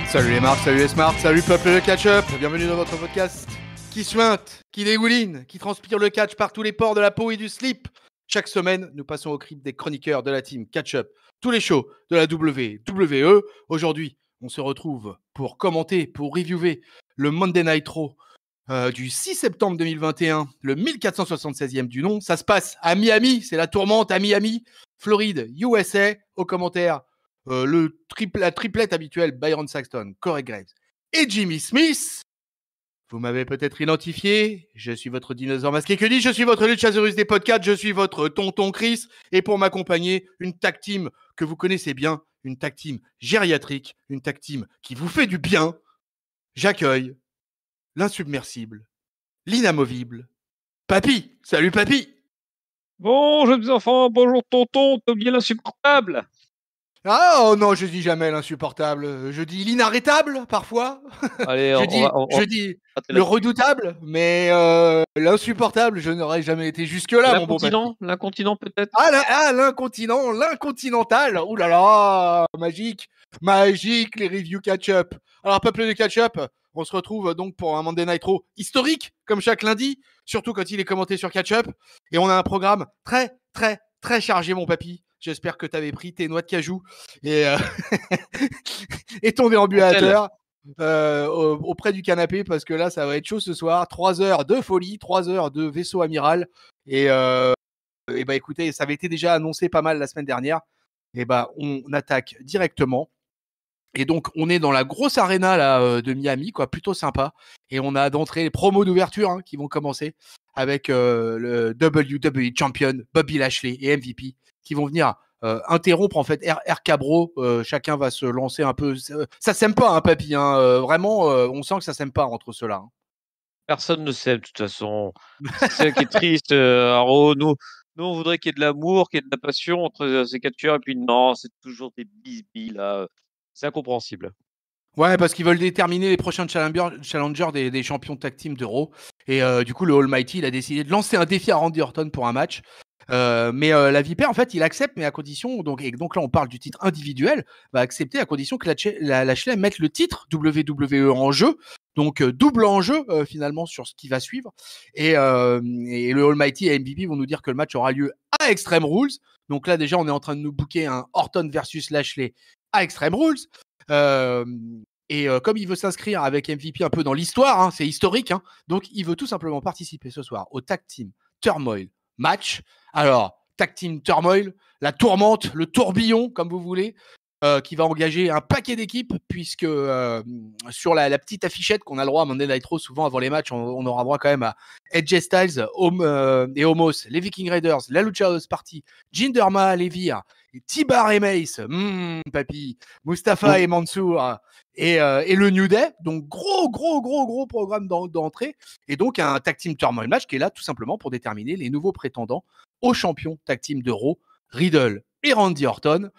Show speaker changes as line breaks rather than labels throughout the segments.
Salut les marques, salut les smarts, salut peuple de catch-up, bienvenue dans votre podcast qui suinte, qui dégouline, qui transpire le catch par tous les pores de la peau et du slip. Chaque semaine, nous passons au crible des chroniqueurs de la team catch-up, tous les shows de la WWE. Aujourd'hui, on se retrouve pour commenter, pour reviewer le Monday Night Raw du 6 septembre 2021, le 1476e du nom. Ça se passe à Miami, c'est la tourmente à Miami, Floride, USA. Au commentaire, la triplette habituelle, Byron Saxton, Corey Graves et Jimmy Smith. Vous m'avez peut-être identifié, je suis votre dinosaure masqué. Que dis-je, je suis votre Luchasaurus des podcasts, je suis votre tonton Chris. Et pour m'accompagner, une tag team que vous connaissez bien, une tag team gériatrique, une tag team qui vous fait du bien. J'accueille l'insubmersible, l'inamovible, Papy. Salut Papy.
Bonjour mes enfants, bonjour tonton, t'as oublié l'insupportable.
Ah oh non, je dis jamais l'insupportable, je dis l'inarrêtable parfois.
Allez,
je dis le redoutable, mais l'insupportable, je n'aurais jamais été jusque-là, mon bon Papy.
L'incontinent peut-être.
L'incontinent, l'incontinental. Ouh là là, magique les reviews catch-up. Alors peuple de catch-up, on se retrouve donc pour un Monday Night Raw historique, comme chaque lundi, surtout quand il est commenté sur catch-up. Et on a un programme très, très, très chargé, mon papy. J'espère que tu avais pris tes noix de cajou et, et ton déambulateur auprès du canapé, parce que là, ça va être chaud ce soir. 3 heures de folie, 3 heures de vaisseau amiral. Et bah écoutez, ça avait été déjà annoncé pas mal la semaine dernière. Et bah on attaque directement. Et donc on est dans la grosse arena là, de Miami, quoi, plutôt sympa. Et on a d'entrée les promos d'ouverture qui vont commencer avec le WWE Champion Bobby Lashley et MVP qui vont venir interrompre en fait RK Bro. Chacun va se lancer un peu. Ça s'aime pas, papy. Vraiment, on sent que ça s'aime pas entre ceux-là.
Personne ne s'aime de toute façon. C'est ça qui est triste. Alors, nous, on voudrait qu'il y ait de l'amour, qu'il y ait de la passion entre ces quatre tueurs. Et puis non, c'est toujours des bisbilles là. C'est incompréhensible.
Ouais, parce qu'ils veulent déterminer les prochains challengers des champions tag team de Raw. Et du coup, le Almighty, il a décidé de lancer un défi à Randy Orton pour un match. Mais la Vipère, en fait, il accepte, mais à condition, donc là, on parle du titre individuel, va accepter à condition que Lashley mette le titre WWE en jeu. Donc, double enjeu, finalement, sur ce qui va suivre. Et le Almighty et MVP vont nous dire que le match aura lieu à Extreme Rules. Donc là, déjà, on est en train de nous booker un Orton versus Lashley à Extreme Rules. Comme il veut s'inscrire avec MVP un peu dans l'histoire, c'est historique, donc il veut tout simplement participer ce soir au Tag Team Turmoil match. Alors, Tag Team Turmoil, la tourmente, le tourbillon, comme vous voulez, qui va engager un paquet d'équipes, puisque sur la petite affichette qu'on a le droit à Monday Night Raw, souvent avant les matchs, on aura droit quand même à AJ Styles et Omos, les Viking Raiders, la Lucha House Party, Jinder Mahal et Veer, T-Bar et Mace, papy, Mustafa et Mansour, et le New Day. Donc gros programme d'entrée, et donc un Tag Team Turmoil match qui est là tout simplement pour déterminer les nouveaux prétendants aux champions Tag Team de Raw, Riddle et Randy Orton.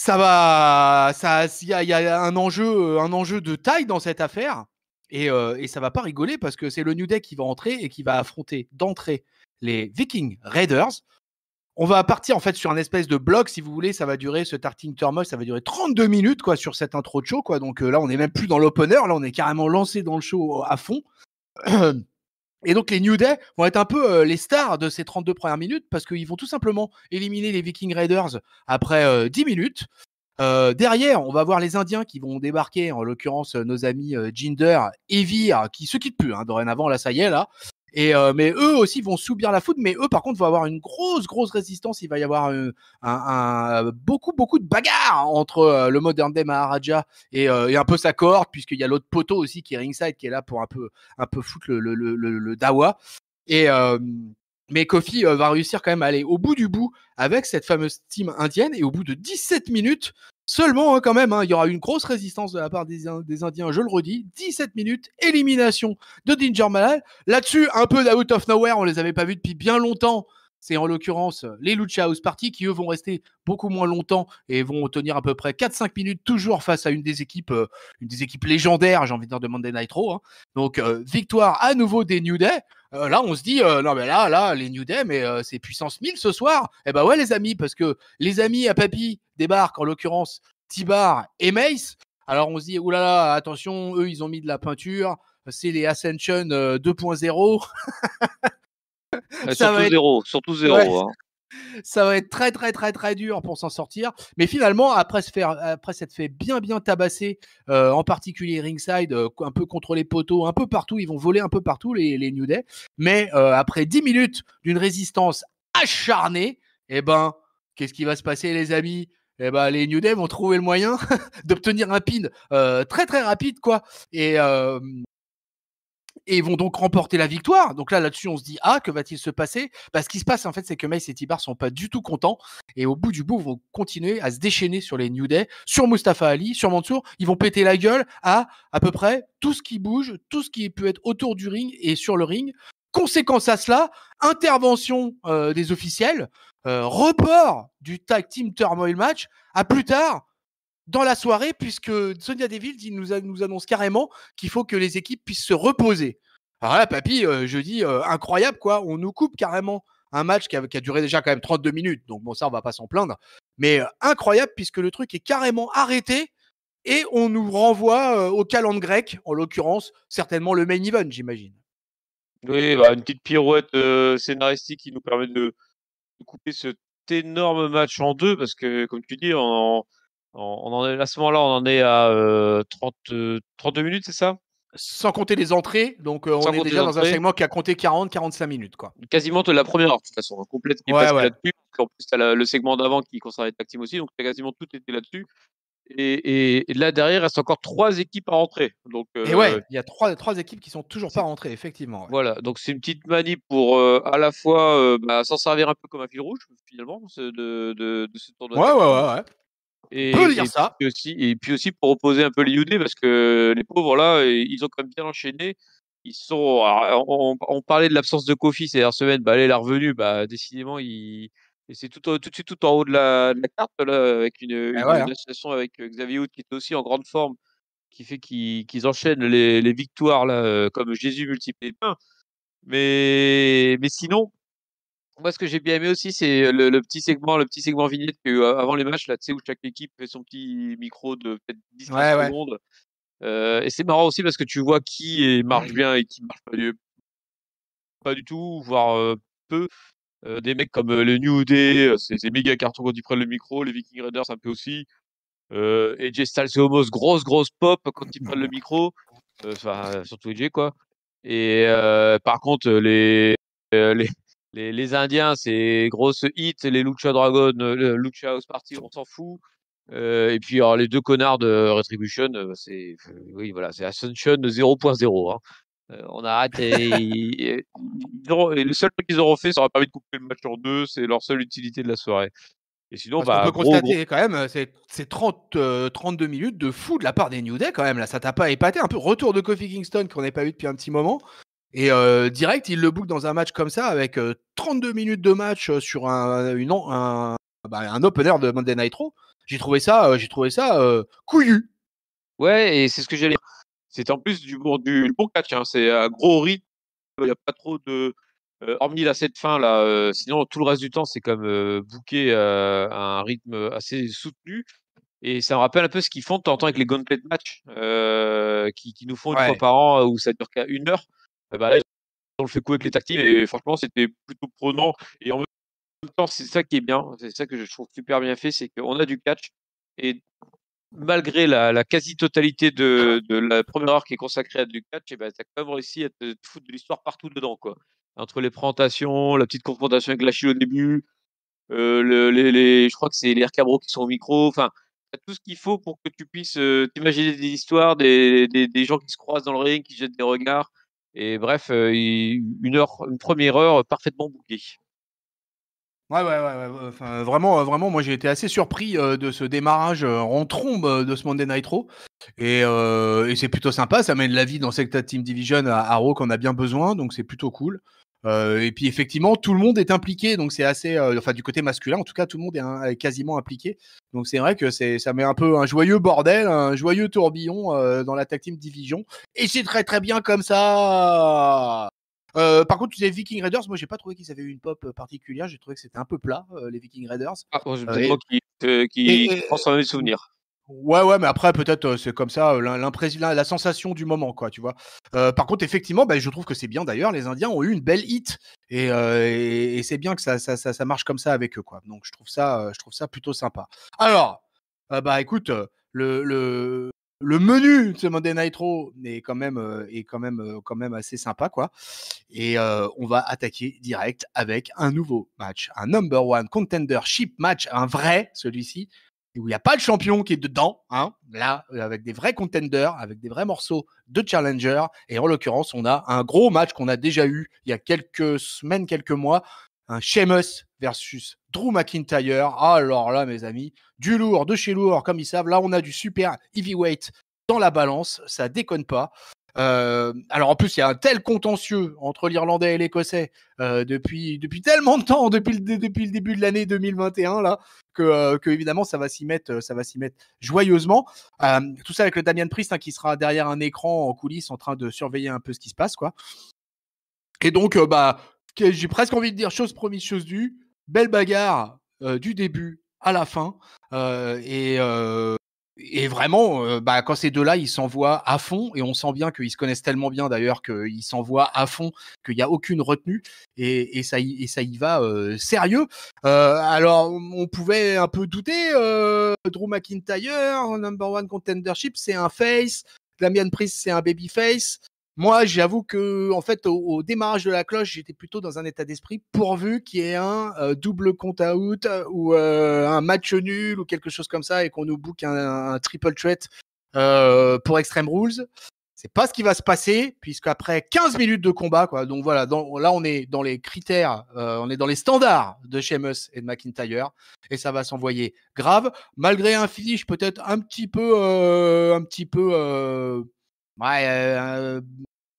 Il y a un enjeu de taille dans cette affaire, et ça va pas rigoler, parce que c'est le New Day qui va entrer et qui va affronter d'entrée les Viking Raiders. On va partir en fait sur un espèce de bloc, si vous voulez. Ça va durer, ce Tag Team Turmoil, ça va durer 32 minutes quoi, sur cette intro de show, quoi. Donc là, on n'est même plus dans l'opener, là, on est carrément lancé dans le show à fond. Et donc les New Day vont être un peu les stars de ces 32 premières minutes, parce qu'ils vont tout simplement éliminer les Viking Raiders après 10 minutes. Derrière, on va voir les Indiens qui vont débarquer, en l'occurrence nos amis Jinder et Veer, qui se quittent plus dorénavant, là ça y est là. Mais eux aussi vont subir la foudre, mais eux par contre vont avoir une grosse résistance. Il va y avoir beaucoup de bagarres entre le Modern Day Maharaja et un peu sa cohorte, puisqu'il y a l'autre poteau aussi qui est ringside, qui est là pour un peu foutre le dawa. Mais Kofi va réussir quand même à aller au bout du bout avec cette fameuse team indienne, et au bout de 17 minutes seulement, quand même, il y aura une grosse résistance de la part des Indiens, je le redis. 17 minutes, élimination de Jinder Mahal. Là-dessus, un peu d'out of nowhere, on les avait pas vus depuis bien longtemps. C'est en l'occurrence les Lucha House Party, qui eux vont rester beaucoup moins longtemps et vont tenir à peu près 4-5 minutes, toujours face à une des équipes légendaires, j'ai envie de dire, de Monday Night Raw. Donc victoire à nouveau des New Day. Là on se dit non mais là les New Day, mais c'est puissance 1000 ce soir. Eh ben ouais les amis, parce que les amis à Papy débarquent, en l'occurrence T-Bar et Mace. Alors on se dit, oulala, attention, eux ils ont mis de la peinture, c'est les Ascension 2.0. Ça va
Surtout
être,
zéro, surtout
ouais,
zéro. Hein.
ça va être très très très très dur pour s'en sortir. Mais finalement, après s'être fait bien bien tabasser, en particulier ringside, un peu contre les poteaux, un peu partout, ils vont voler un peu partout les New Day. Mais après 10 minutes d'une résistance acharnée, eh ben, qu'est-ce qui va se passer les amis? Eh ben, les New Day vont trouver le moyen d'obtenir un pin très très rapide quoi. Et ils vont donc remporter la victoire. Donc là-dessus, on se dit, ah, que va-t-il se passer? Bah, ce qui se passe, en fait, c'est que Mace et Tibar sont pas du tout contents. Et au bout du bout, ils vont continuer à se déchaîner sur les New Day, sur Mustafa Ali, sur Mansour. Ils vont péter la gueule à peu près tout ce qui bouge, tout ce qui peut être autour du ring et sur le ring. Conséquence à cela, intervention des officiels, report du Tag Team Turmoil match à plus tard dans la soirée, puisque Sonia Deville nous annonce carrément qu'il faut que les équipes puissent se reposer. Alors là, papy, je dis incroyable, quoi. On nous coupe carrément un match qui a duré déjà quand même 32 minutes. Donc bon, ça, on va pas s'en plaindre. Mais incroyable, puisque le truc est carrément arrêté et on nous renvoie au calendrier grec, en l'occurrence, certainement le main event, j'imagine.
Oui, bah, une petite pirouette scénaristique qui nous permet de couper cet énorme match en deux, parce que, comme tu dis, on en est, à ce moment-là, on en est à 32 minutes, c'est ça?
Sans compter les entrées, donc on
Sans
est
compter les
déjà dans un
entrées.
segment qui a compté 40-45 minutes, quoi.
Quasiment de la première heure, de toute façon, complète qui est
Ouais,
passée
ouais.
là-dessus. En plus, tu as le segment d'avant qui concernait les tag team aussi, donc quasiment tout était là-dessus. Et là, derrière, il reste encore 3 équipes à rentrer. Donc,
Et ouais, il y a trois équipes qui sont toujours pas rentrées, effectivement. Ouais.
voilà, donc c'est une petite manip pour à la fois s'en servir un peu comme un fil rouge, finalement, de ce tournoi
Ouais,
tag
ouais,
team.
ouais, ouais. On peut dire
Et
ça.
puis aussi pour reposer un peu les UD, parce que les pauvres là, ils ont quand même bien enchaîné. Ils sont, alors, on parlait de l'absence de Kofi ces dernières semaines, bah, là, il est revenu, bah, décidément, et c'est tout de suite tout en haut de la carte, là, avec
Eh ouais,
une
hein.
association avec Xavier Hood qui est aussi en grande forme, qui fait qu'ils enchaînent les victoires, là, comme Jésus multiplie les pains. Mais sinon, moi, ce que j'ai bien aimé aussi, c'est le petit segment vignette avant les matchs, là, tu sais, où chaque équipe fait son petit micro de peut-être 10-15
Ouais, ouais.
secondes. Et c'est marrant aussi parce que tu vois qui marche bien et qui marche pas du tout, voire peu. Des mecs comme le New Day, c'est méga carton quand ils prennent le micro. Les Viking Raiders, un peu aussi. AJ Styles et Homos, grosse pop quand ils prennent le micro. Enfin, surtout AJ, quoi. Et par contre, euh, les, les Indiens, c'est grosse hit. Les Lucha Dragon, le Lucha House Party, on s'en fout. Et puis, alors, les deux connards de Retribution, oui, voilà, c'est Ascension 0.0. Hein. On arrête et le seul truc qu'ils auront fait, ça aurait permis de couper le match en deux. C'est leur seule utilité de la soirée. Et sinon,
Parce qu'on
bah,
peut constater quand même, c'est 32 minutes de fou de la part des New Day quand même. Là, ça t'a pas épaté un peu? Retour de Kofi Kingston qu'on n'avait pas eu depuis un petit moment. Et direct, il le book dans un match comme ça avec 32 minutes de match sur un opener de Monday Night Raw. J'ai trouvé ça couillu.
ouais, et c'est ce que j'allais dire. C'est en plus du bon catch, hein. C'est un gros rythme. Il n'y a pas trop de. Hormis la cette fin là, sinon tout le reste du temps c'est comme booké à un rythme assez soutenu. Et ça me rappelle un peu ce qu'ils font de temps en temps avec les gauntlet match qui nous font une fois
Ouais.
par an où ça dure qu'à 1 heure. Bah là, ils ont le fait coup avec les tag teams et franchement c'était plutôt prenant. Et en même temps, c'est ça qui est bien, c'est ça que je trouve super bien fait, c'est qu'on a du catch. Et malgré la quasi-totalité de la première heure qui est consacrée à du catch, et ben, tu as quand même réussi à te foutre de l'histoire partout dedans, quoi. Entre les présentations, la petite confrontation avec Lashley au début, je crois que c'est les RK-Bro qui sont au micro. Enfin, tu as tout ce qu'il faut pour que tu puisses t'imaginer des histoires, des gens qui se croisent dans le ring, qui jettent des regards. Et bref, une première heure parfaitement bouclée.
Ouais, ouais, ouais, ouais, enfin, vraiment, vraiment, moi j'ai été assez surpris de ce démarrage en trombe de ce Monday Night Raw. Et c'est plutôt sympa, ça mène la vie dans cette Team Division à Raw qu'on a bien besoin, donc c'est plutôt cool. Et puis effectivement, tout le monde est impliqué, donc c'est assez, enfin du côté masculin, en tout cas, tout le monde est quasiment impliqué. Donc c'est vrai que ça met un peu un joyeux bordel, un joyeux tourbillon dans la Tag Team Division. Et c'est très très bien comme ça. Par contre, tu disais Viking Raiders, moi j'ai pas trouvé qu'ils avaient eu une pop particulière, j'ai trouvé que c'était un peu plat, les Viking Raiders.
Ah, bon, c'est
Euh,
peut-être
et,
moi qui
et,
pense à mes souvenirs.
Ouais, mais après, peut-être, c'est comme ça, la sensation du moment, quoi, tu vois. Par contre, effectivement, bah, je trouve que c'est bien d'ailleurs, les Indiens ont eu une belle hit et c'est bien que ça marche comme ça avec eux, quoi. Donc, je trouve ça plutôt sympa. Alors, bah, écoute, le menu de ce Monday Night Raw quand même assez sympa, quoi. Et on va attaquer direct avec un nouveau match, un number one contendership match, un vrai, celui-ci, où il n'y a pas de champion qui est dedans, hein, là, avec des vrais contenders, avec des vrais morceaux de challenger. Et en l'occurrence, on a un gros match qu'on a déjà eu il y a quelques semaines, quelques mois, un Sheamus versus Drew McIntyre. Alors là, mes amis, du lourd, de chez lourd, comme ils savent. Là, on a du super heavyweight dans la balance, ça déconne pas. Alors en plus, il y a un tel contentieux entre l'Irlandais et l'Écossais depuis tellement de temps, depuis le début de l'année 2021 là, que évidemment ça va s'y mettre joyeusement. Tout ça avec le Damian Priest qui sera derrière un écran en coulisses en train de surveiller un peu ce qui se passe, quoi. Et donc bah j'ai presque envie de dire chose promise chose due, belle bagarre du début à la fin et vraiment, bah, quand ces deux-là, ils s'envoient à fond et on sent bien qu'ils se connaissent tellement bien d'ailleurs qu'ils s'envoient à fond, qu'il n'y a aucune retenue et ça y va sérieux. Alors, on pouvait un peu douter, Drew McIntyre, number one contendership, c'est un face, Damian Priest, c'est un babyface. Moi, j'avoue que, en fait, au démarrage de la cloche, j'étais plutôt dans un état d'esprit pourvu qu'il y ait un double count out ou un match nul ou quelque chose comme ça et qu'on nous book un triple threat pour Extreme Rules. C'est pas ce qui va se passer puisqu'après 15 minutes de combat, quoi. Donc voilà, là on est dans les critères, on est dans les standards de Sheamus et de McIntyre et ça va s'envoyer grave malgré un finish peut-être un petit peu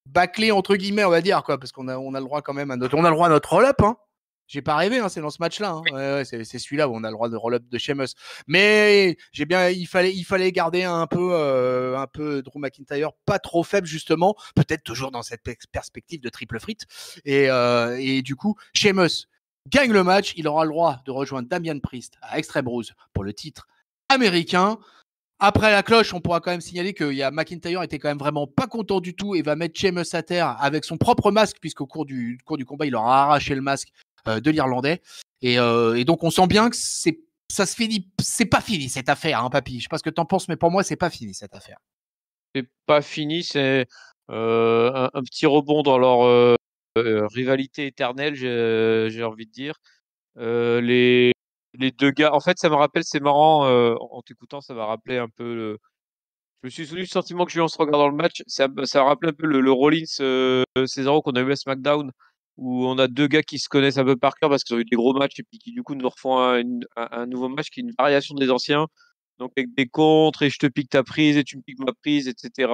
bâclé entre guillemets, on va dire, quoi, parce qu'on a le droit quand même on a le droit à notre roll-up, hein. J'ai pas rêvé, hein, c'est dans ce match-là, hein. Ouais, c'est celui-là où on a le droit de roll-up de Sheamus. Mais il fallait garder un peu Drew McIntyre, pas trop faible justement, peut-être toujours dans cette perspective de triple frite. Et du coup, Sheamus gagne le match, il aura le droit de rejoindre Damian Priest à Extreme Rules pour le titre américain. Après la cloche, on pourra quand même signaler que McIntyre était quand même vraiment pas content du tout et va mettre Sheamus à terre avec son propre masque, puisqu'au cours du combat, il aura arraché le masque de l'Irlandais. Et donc, on sent bien que ça se finit. C'est pas fini cette affaire, hein, papy. Je sais pas ce que t'en penses, mais pour moi, c'est pas fini cette affaire.
C'est pas fini, c'est un petit rebond dans leur rivalité éternelle, j'ai envie de dire. Les deux gars, en fait, ça me rappelle, c'est marrant, en t'écoutant, ça m'a rappelé un peu je me suis souvenu du sentiment que j'ai eu en se regardant le match. Ça rappelait un peu le Rollins Cesaro qu'on a eu à SmackDown, où on a deux gars qui se connaissent un peu par cœur parce qu'ils ont eu des gros matchs et puis qui du coup nous refont un nouveau match qui est une variation des anciens. Donc avec des contres et je te pique ta prise et tu me piques ma prise, etc.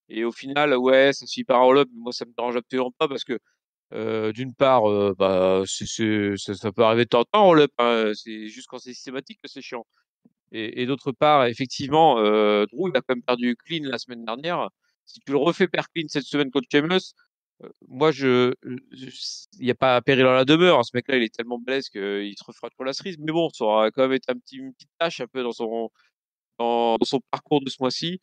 Et au final, ouais, ça se finit par un roll-up. Moi, ça me dérange absolument pas parce que d'une part, bah, ça peut arriver de temps en temps, roll-up, hein, c'est juste quand c'est systématique que c'est chiant. Et d'autre part, effectivement, Drew, il a quand même perdu clean la semaine dernière. Si tu le refais perdre clean cette semaine contre Sheamus, moi, il n'y a pas péril en la demeure, hein. Ce mec-là, il est tellement balèze qu'il se refera toujours la cerise. Mais bon, ça aura quand même été une petite tâche un peu dans son parcours de ce mois-ci.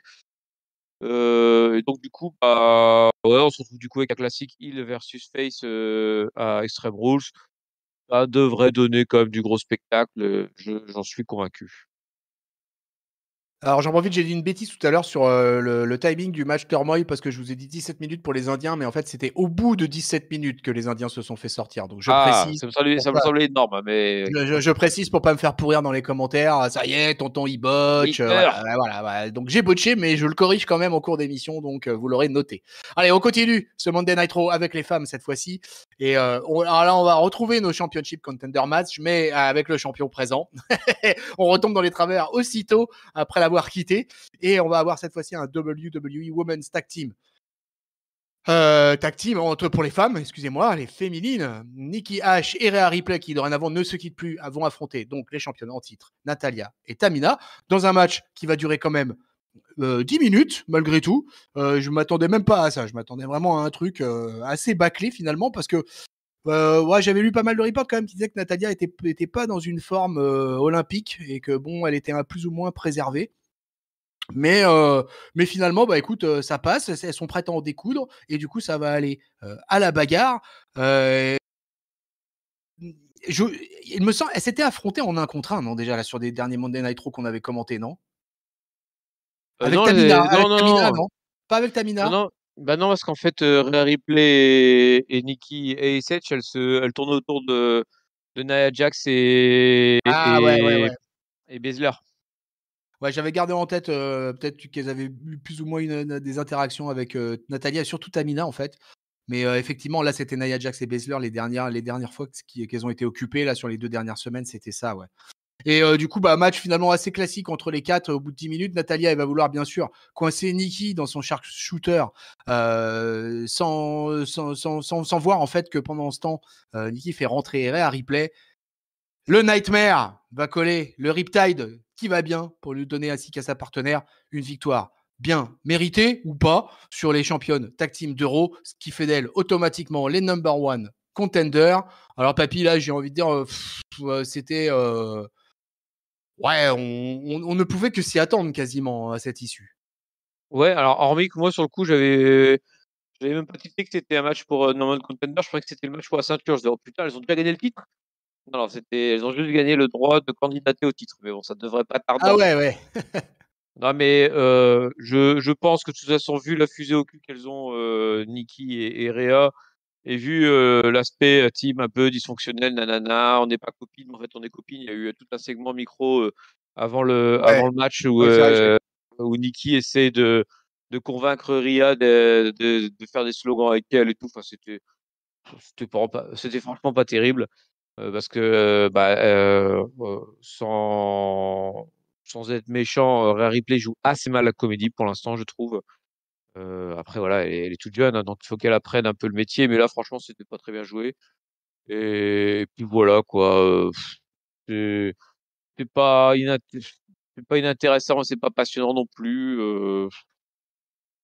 Et donc, du coup, bah, ouais, on se retrouve du coup avec un classique Heel versus Face à Extreme Rules. Ça devrait donner quand même du gros spectacle. J'en suis convaincu.
Alors j'en profite, j'ai dit une bêtise tout à l'heure sur le timing du match Turmoil parce que je vous ai dit 17 minutes pour les Indiens, mais en fait c'était au bout de 17 minutes que les Indiens se sont fait sortir. Donc je
Ah,
précise pour
ça me
pas,
semblait énorme, hein, mais
je précise pour pas me faire pourrir dans les commentaires. Ah, ça y est, tonton il botche.
hater.
Voilà. Donc j'ai botché, mais je le corrige quand même en cours d'émission, donc vous l'aurez noté. Allez, on continue ce Monday Night Raw avec les femmes cette fois-ci. Et alors là, on va retrouver nos Championship Contender Match, mais avec le champion présent. On retombe dans les travers aussitôt après l'avoir quitté. Et on va avoir cette fois-ci un WWE Women's Tag Team. Tag team pour les femmes, excusez-moi, les féminines. Nikki Ash et Rhea Ripley, qui dorénavant ne se quittent plus, vont affronter donc les championnes en titre, Natalia et Tamina, dans un match qui va durer quand même 10 minutes, malgré tout. Je m'attendais même pas à ça. Je m'attendais vraiment à un truc assez bâclé finalement, parce que ouais, j'avais lu pas mal de reports quand même qui disaient que Natalia était pas dans une forme olympique et que bon, elle était plus ou moins préservée. Mais finalement, bah écoute, ça passe, elles sont prêtes à en découdre et du coup, ça va aller à la bagarre. Il me semble, elles s'étaient affrontées en 1 contre 1, non, déjà là sur des derniers Monday Night Raw qu'on avait commenté, non?
Non, non,
Avec
non,
Tamina,
non,
non? Pas avec
non,
Tamina?
non, bah non, parce qu'en fait, Rhea Ripley et Nikki et Seth, elles tournent autour de Nia Jax
Ah ouais, ouais, ouais.
et Baszler.
Ouais, j'avais gardé en tête, peut-être qu'elles avaient eu plus ou moins des interactions avec, Natalya et surtout Tamina, en fait. Mais, effectivement, là, c'était Nia Jax et Baszler les dernières fois qu'elles ont été occupées, là, sur les 2 dernières semaines, c'était ça, ouais. Et du coup, bah, match finalement assez classique entre les 4 au bout de 10 minutes. Natalya, elle va vouloir bien sûr coincer Nikki dans son sharpshooter, sans voir en fait que pendant ce temps, Nikki fait rentrer Rhea Ripley. Le Nightmare va coller le Riptide qui va bien pour lui donner ainsi qu'à sa partenaire une victoire bien méritée ou pas sur les championnes tag team d'Euro, ce qui fait d'elle automatiquement les number one contenders. Alors papy, là j'ai envie de dire, c'était ouais, on ne pouvait que s'y attendre quasiment à cette issue.
Ouais, alors hormis que moi sur le coup j'avais même pas tilté que c'était un match pour Norman Contender, je croyais que c'était le match pour la ceinture. Je disais, oh putain, elles ont déjà gagné le titre. Non, non, elles ont juste gagné le droit de candidater au titre. Mais bon, ça devrait pas tarder
Ah
en
ouais,
plus.
ouais.
Non, mais je pense que de toute façon, vu la fusée au cul qu'elles ont, Nikki et Rhea, et vu l'aspect team un peu dysfonctionnel, nanana, on n'est pas copines, mais en fait on est copines. Il y a eu tout un segment micro
Ouais,
avant le match
ouais, c'est vrai que
où Nikki essaie de convaincre Rhea de faire des slogans avec elle et tout. Enfin, c'était franchement pas terrible. Parce que sans être méchant, Rhea Ripley joue assez mal la comédie pour l'instant, je trouve. Après voilà, elle est toute jeune, hein, donc il faut qu'elle apprenne un peu le métier, mais là franchement c'était pas très bien joué. Et puis voilà quoi, c'est c'est pas inint c'est pas inintéressant, c'est pas passionnant non plus.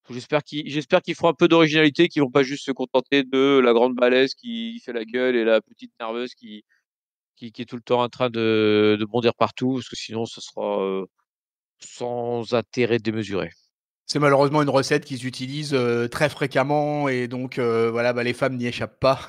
J'espère qu'ils feront un peu d'originalité, qu'ils vont pas juste se contenter de la grande balèze qui fait la gueule et la petite nerveuse qui est tout le temps en train de bondir partout, parce que sinon ce sera sans intérêt démesuré.
c'est malheureusement une recette qu'ils utilisent très fréquemment et donc voilà, bah, les femmes n'y échappent pas.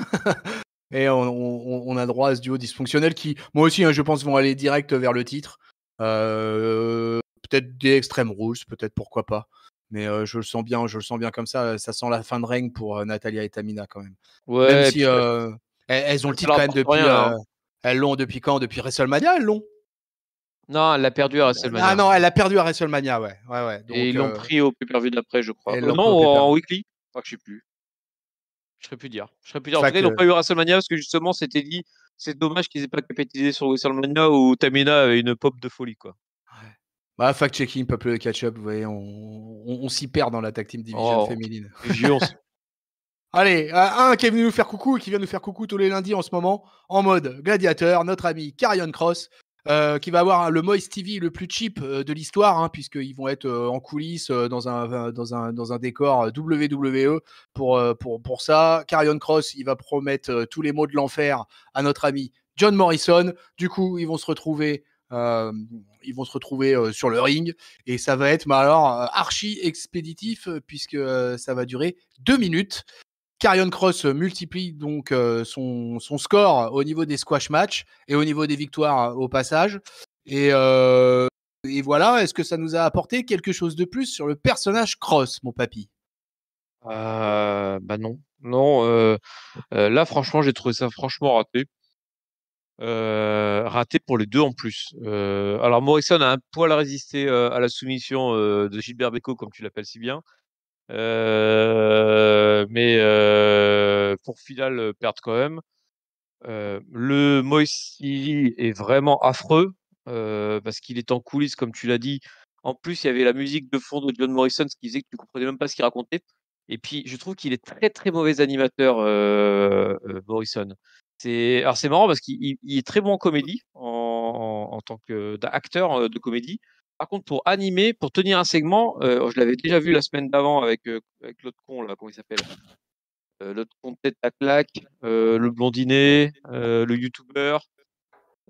Et on a droit à ce duo dysfonctionnel qui, moi aussi, hein, je pense, vont aller direct vers le titre. Peut-être des Extreme Rules, peut-être pourquoi pas. Mais je le sens bien comme ça sent la fin de règne pour Natalia et Tamina quand même. Même
Ouais, et
si
puis
elles ont le
ça
titre
leur
quand même
apporte
depuis.
rien là, hein.
Elles l'ont depuis quand? Depuis WrestleMania, elles l'ont?
Non, elle l'a perdu à
Ah
WrestleMania.
non, elle a perdu à WrestleMania, ouais. Ouais, ouais.
Et
Donc,
ils l'ont pris au pay-per-view d'après, je crois.
elles l'ont
Non,
pris au pay-per.
en weekly? Enfin, je sais plus. Je saurais plus dire. Je saurais plus dire. En tout cas,
Fact,
ils l'ont pas eu à WrestleMania parce que justement, c'était dit, c'est dommage qu'ils aient pas capitalisé sur WrestleMania où Tamina avait une pop de folie, quoi.
ouais. Bah, fact-checking, peuple de catch-up, vous voyez, on s'y perd dans la tag team division
Oh,
féminine.
vieux,
Allez, un qui est venu nous faire coucou et qui vient nous faire coucou tous les lundis en ce moment, en mode gladiateur, notre ami Karrion Cross, qui va avoir le Moist TV le plus cheap de l'histoire, hein, puisqu'ils vont être en coulisses dans un décor WWE pour ça. Karrion Cross, il va promettre tous les maux de l'enfer à notre ami John Morrison. Du coup, ils vont se retrouver sur le ring et ça va être alors archi expéditif puisque ça va durer 2 minutes. Karrion Cross multiplie donc son score au niveau des squash matchs et au niveau des victoires au passage. Et, euh, et voilà, est-ce que ça nous a apporté quelque chose de plus sur le personnage Cross, mon papy?
Bah non. Non, là, franchement, j'ai trouvé ça franchement raté. Raté pour les deux en plus. Alors, Morrison a un poil résisté à la soumission de Gilbert Bécaud, comme tu l'appelles si bien. Mais pour final, perdre quand même. Le Moisty est vraiment affreux parce qu'il est en coulisses, comme tu l'as dit. En plus, il y avait la musique de fond de John Morrison, ce qui faisait que tu comprenais même pas ce qu'il racontait. Et puis, je trouve qu'il est très très mauvais animateur, Morrison. Alors c'est marrant parce qu'il est très bon en comédie, en tant qu'acteur de comédie. Par contre, pour animer, pour tenir un segment, je l'avais déjà vu la semaine d'avant avec l'autre con là, comment il s'appelle? L'autre con de tête à claque, le blondinet, le youtubeur.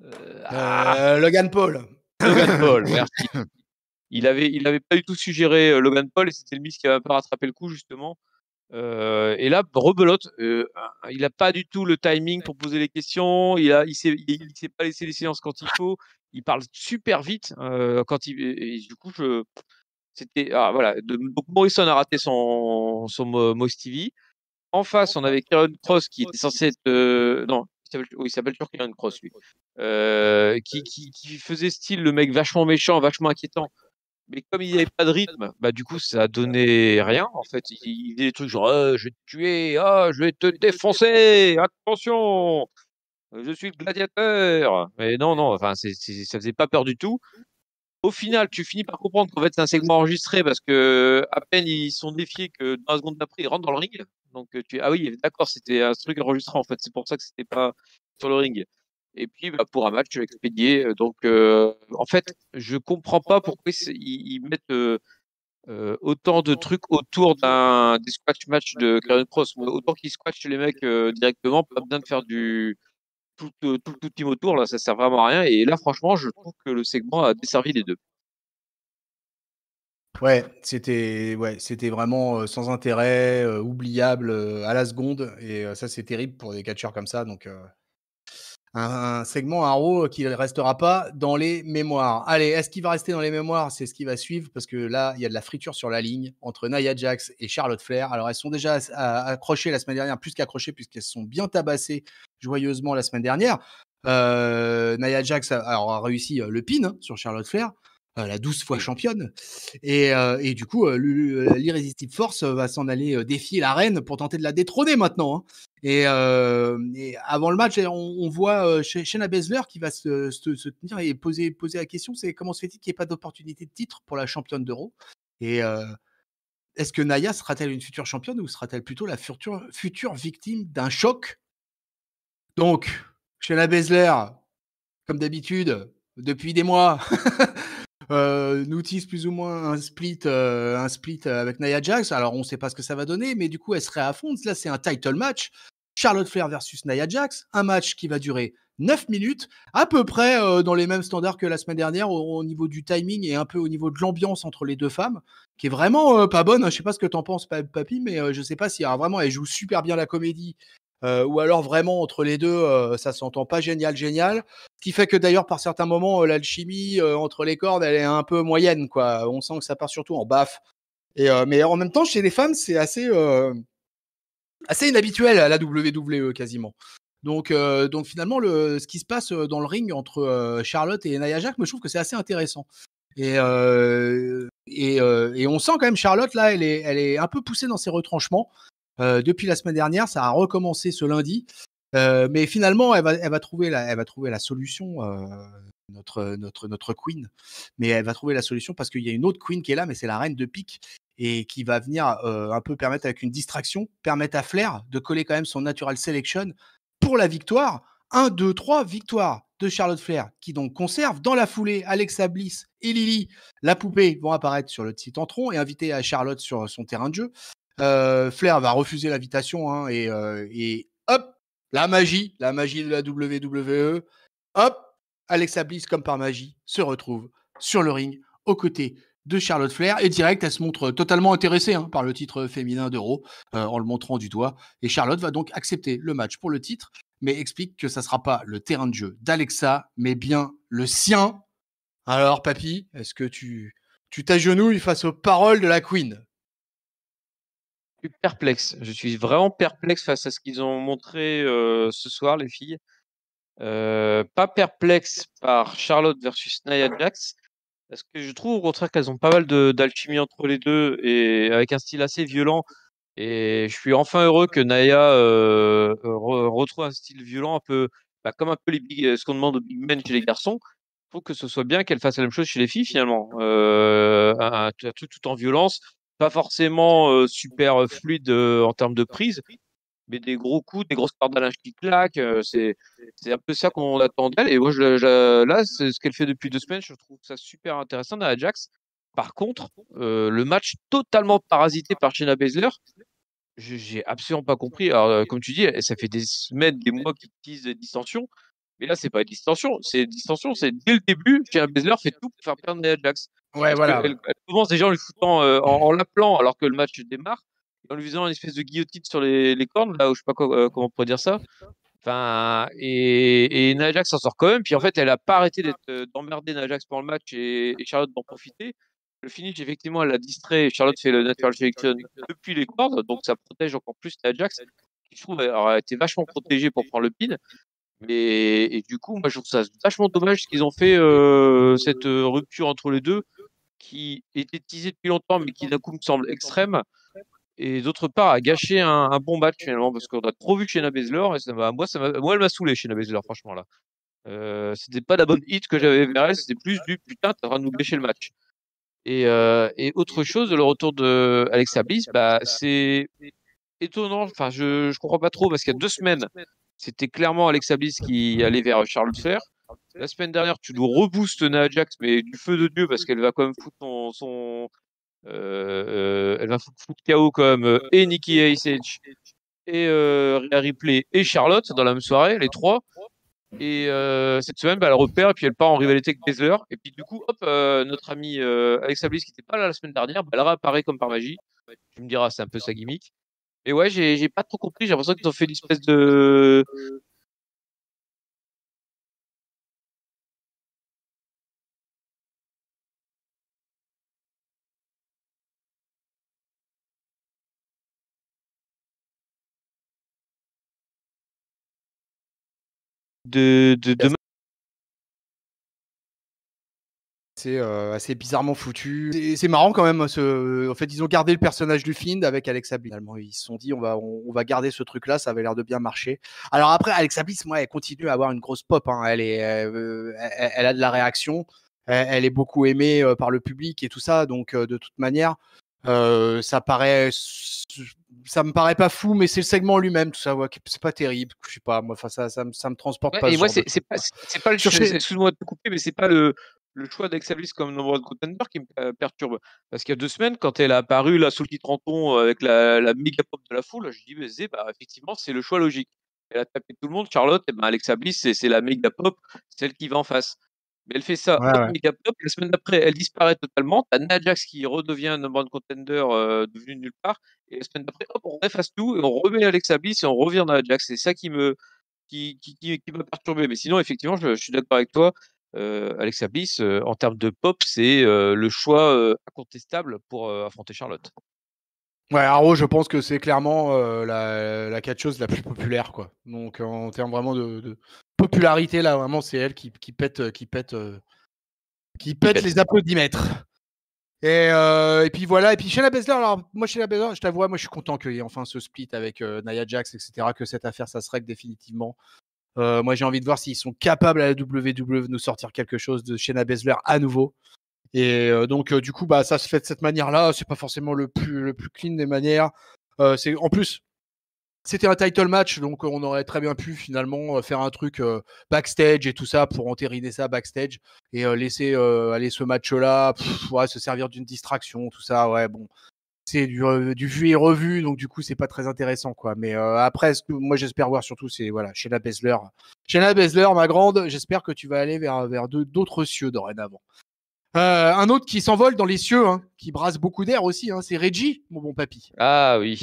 Logan Paul.
Logan Paul, merci. il avait pas du tout su gérer Logan Paul et c'était le Miz qui avait un peu rattrapé le coup justement. Et là, rebelote, il a pas du tout le timing pour poser les questions. Il sait pas laisser les séances quand il faut. Il parle super vite quand et du coup, voilà. Donc Morrison a raté son Moss TV. En face, on avait Kieran Cross qui était censé être non, il s'appelle toujours Kieran Cross lui, qui faisait style le mec vachement méchant, vachement inquiétant. Mais comme il n'y avait pas de rythme, bah du coup ça donnait rien en fait. Il faisait des trucs genre je vais te tuer, je vais te défoncer, attention, je suis le gladiateur. Mais non non, enfin ça faisait pas peur du tout. Au final, tu finis par comprendre qu'en fait c'est un segment enregistré parce que à peine ils sont défiés que dans la seconde d'après ils rentrent dans le ring. Donc ah oui d'accord, c'était un truc enregistré en fait. C'est pour ça que c'était pas sur le ring. Et puis bah, pour un match expédié. Donc en fait je comprends pas pourquoi ils mettent autant de trucs autour des squash match de Karrion Cross. Autant qu'ils squashent les mecs directement, pas besoin de faire tout team autour, là, ça sert vraiment à rien. Et là, franchement, je trouve que le segment a desservi les deux.
C'était vraiment sans intérêt, oubliable à la seconde. Et ça, c'est terrible pour des catcheurs comme ça. Donc, un segment, un Raw qui ne restera pas dans les mémoires. Allez, est-ce qu'il va rester dans les mémoires? C'est ce qui va suivre parce que là, il y a de la friture sur la ligne entre Nia Jax et Charlotte Flair. Alors, elles sont déjà accrochées la semaine dernière, plus qu'accrochées, puisqu'elles se sont bien tabassées joyeusement la semaine dernière. Nia Jax a réussi le pin sur Charlotte Flair, la 12 fois championne. Et du coup, l'Irrésistible Force va s'en aller défier la reine pour tenter de la détrôner maintenant. Hein. Et avant le match, on voit Shayna Baszler qui va se tenir et poser la question, c'est comment se fait-il qu'il n'y ait pas d'opportunité de titre pour la championne d'Euro? Et est-ce que Naya sera-t-elle une future championne ou sera-t-elle plutôt la future victime d'un choc? Donc, Shayna Baszler, comme d'habitude, depuis des mois, nous tease plus ou moins un split avec Nia Jax. Alors, on ne sait pas ce que ça va donner, mais du coup, elle serait à fond. Là, c'est un title match. Charlotte Flair versus Nia Jax, un match qui va durer 9 minutes, à peu près dans les mêmes standards que la semaine dernière au niveau du timing et un peu au niveau de l'ambiance entre les deux femmes, qui est vraiment pas bonne. Je sais pas ce que t'en penses, Papy, mais je sais pas si vraiment elle joue super bien la comédie ou alors vraiment entre les deux, ça s'entend pas génial. Ce qui fait que d'ailleurs par certains moments, l'alchimie entre les cordes, elle est un peu moyenne, quoi. On sent que ça part surtout en baffe. Mais en même temps, chez les femmes, c'est assez inhabituel à la WWE quasiment. Donc finalement, ce qui se passe dans le ring entre Charlotte et Nia Jax, je trouve que c'est assez intéressant. Et on sent quand même Charlotte là, elle est un peu poussée dans ses retranchements. Depuis la semaine dernière, ça a recommencé ce lundi. Mais finalement, elle va trouver la solution, notre queen. Mais elle va trouver la solution parce qu'il y a une autre queen qui est là, mais c'est la reine de pique et qui va venir un peu permettre avec une distraction, permettre à Flair de coller quand même son natural selection pour la victoire. 1, 2, 3 victoires de Charlotte Flair qui donc conserve. Dans la foulée, Alexa Bliss et Lily, la poupée, vont apparaître sur le petit tantron et inviter à Charlotte sur son terrain de jeu. Flair va refuser l'invitation hein, et hop, la magie de la WWE. Hop, Alexa Bliss, comme par magie, se retrouve sur le ring aux côtés de Charlotte Flair et direct, elle se montre totalement intéressée hein, par le titre féminin d'Euro en le montrant du doigt. Et Charlotte va donc accepter le match pour le titre, mais explique que ça ne sera pas le terrain de jeu d'Alexa, mais bien le sien. Alors, papy, est-ce que tu t'agenouilles face aux paroles de la Queen?
Je suis perplexe. Je suis vraiment perplexe face à ce qu'ils ont montré ce soir, les filles. Pas perplexe par Charlotte versus Nia Jax, parce que je trouve au contraire qu'elles ont pas mal d'alchimie entre les deux et avec un style assez violent. Et je suis enfin heureux que Nia retrouve un style violent un peu, bah, comme un peu ce qu'on demande aux big men chez les garçons. Il faut que ce soit bien qu'elle fasse la même chose chez les filles finalement. Un truc tout en violence, pas forcément super fluide en termes de prise, mais des gros coups, des grosses cordes à linge qui claquent. C'est un peu ça qu'on attend d'elle. Et moi, là, c'est ce qu'elle fait depuis 2 semaines. Je trouve ça super intéressant dans Ajax. Par contre, le match totalement parasité par Shayna Baszler, j'ai absolument pas compris. Alors, comme tu dis, ça fait des semaines, des mois qu'ils disent des distensions. Mais là, c'est pas une distension. C'est distension. C'est dès le début, Shayna Baszler fait tout pour faire perdre Nia Jax.
Ouais,
Parce
voilà.
qu'elle commence déjà en lui foutant, en l'appelant alors que le match démarre, et en lui faisant une espèce de guillotine sur les cornes, là, où je sais pas comment on pourrait dire ça. Enfin, et Nia Jax s'en sort quand même. Puis en fait, elle a pas arrêté d'emmerder Nia Jax pendant le match, et Charlotte d'en profiter. Le finish, effectivement, elle l'a distrait. Et Charlotte fait le natural selection depuis les cordes, donc ça protège encore plus Nia Jax, qui je trouve a été vachement protégée pour prendre le pin. Mais et du coup, moi, je trouve ça vachement dommage ce qu'ils ont fait, cette rupture entre les deux, qui était teasée depuis longtemps, mais qui d'un coup me semble extrême. Et d'autre part, a gâché un bon match finalement, parce qu'on a trop vu Shayna Baszler, et moi, elle m'a saoulé, Shayna Baszler, franchement là. C'était pas la bonne hit que j'avais vers elle, c'était plus du putain, t'es en train de nous gâcher le match. Et autre chose, le retour de Alexa Bliss, bah, c'est étonnant. Enfin, je comprends pas trop, parce qu'il y a 2 semaines, c'était clairement Alexa Bliss qui allait vers Charlotte Flair. La semaine dernière, tu nous reboostes Nia Jax, mais du feu de Dieu, parce qu'elle va quand même foutre elle va foutre KO quand même, et Nikki ASH, et Rhea Ripley et Charlotte dans la même soirée, les trois. Et cette semaine, bah, elle repère, et puis elle part en rivalité avec Baszler. Et puis du coup, hop, notre ami Alexa Bliss, qui n'était pas là la semaine dernière, bah, elle réapparaît comme par magie. Tu me diras, c'est un peu sa gimmick. Et ouais, j'ai pas trop compris. J'ai l'impression qu'ils ont fait une espèce de
C'est assez bizarrement foutu. C'est marrant quand même. En fait, ils ont gardé le personnage du Fiend avec Alexa Bliss. Finalement, ils se sont dit, on va garder ce truc-là, ça avait l'air de bien marcher. Alors après, Alexa Bliss, moi, elle continue à avoir une grosse pop. Hein. Elle a de la réaction. Elle est beaucoup aimée par le public et tout ça. Donc, de toute manière, ça me paraît pas fou, mais c'est le segment lui-même, tout ça. Ouais, c'est pas terrible. Je sais pas, moi, ça me transporte
Ouais,
pas
et
ce
moi,
genre de
c'est
truc.
pas, c'est pas
Sur chez...
excuse-moi de te couper, mais c'est pas le choix d'Alexa Bliss comme number one contender qui me perturbe. Parce qu'il y a 2 semaines, quand elle a apparu là sous le titre en ton, avec la méga pop de la foule, je dis, bah, effectivement, c'est le choix logique. Elle a tapé tout le monde, Charlotte, et ben Alexa Bliss, c'est la méga pop, celle qui va en face. Mais elle fait ça,
Ouais,
hop,
ouais.
méga pop, la semaine d'après, elle disparaît totalement. T'as Nia Jax qui redevient number one contender, devenu nulle part. Et la semaine d'après, hop, on efface tout, et on remet Alexa Bliss, et on revient dans Nia Jax. C'est ça qui m'a perturbé. Mais sinon, effectivement, je suis d'accord avec toi. Alexa Bliss, en termes de pop, c'est le choix incontestable pour affronter Charlotte.
Ouais, Arrow, je pense que c'est clairement la catcheuse la plus populaire, quoi. Donc, en termes vraiment de popularité, là, vraiment, c'est elle qui
Qui
pète
pète.
les applaudimètres. Et puis voilà. Et puis Shayna Baszler, alors moi, Shayna Baszler, je t'avoue, moi, je suis content qu'il y ait enfin ce split avec Nia Jax, etc., que cette affaire, ça se règle définitivement. Moi, j'ai envie de voir s'ils sont capables à la WWE de nous sortir quelque chose de Shayna Baszler à nouveau. Et donc, du coup, bah, ça se fait de cette manière-là. C'est pas forcément le plus clean des manières. En plus, c'était un title match, donc on aurait très bien pu finalement faire un truc backstage et tout ça pour entériner ça backstage et laisser aller ce match-là, ouais, se servir d'une distraction, tout ça. Ouais, bon, c'est du vu et revu, donc du coup, c'est pas très intéressant, quoi. Mais après, ce que moi j'espère voir surtout, c'est voilà, Shayna Baszler. Shayna Baszler, ma grande, j'espère que tu vas aller vers d'autres cieux dorénavant. Un autre qui s'envole dans les cieux, hein, qui brasse beaucoup d'air aussi, hein, c'est Reggie, mon bon papy.
Ah oui.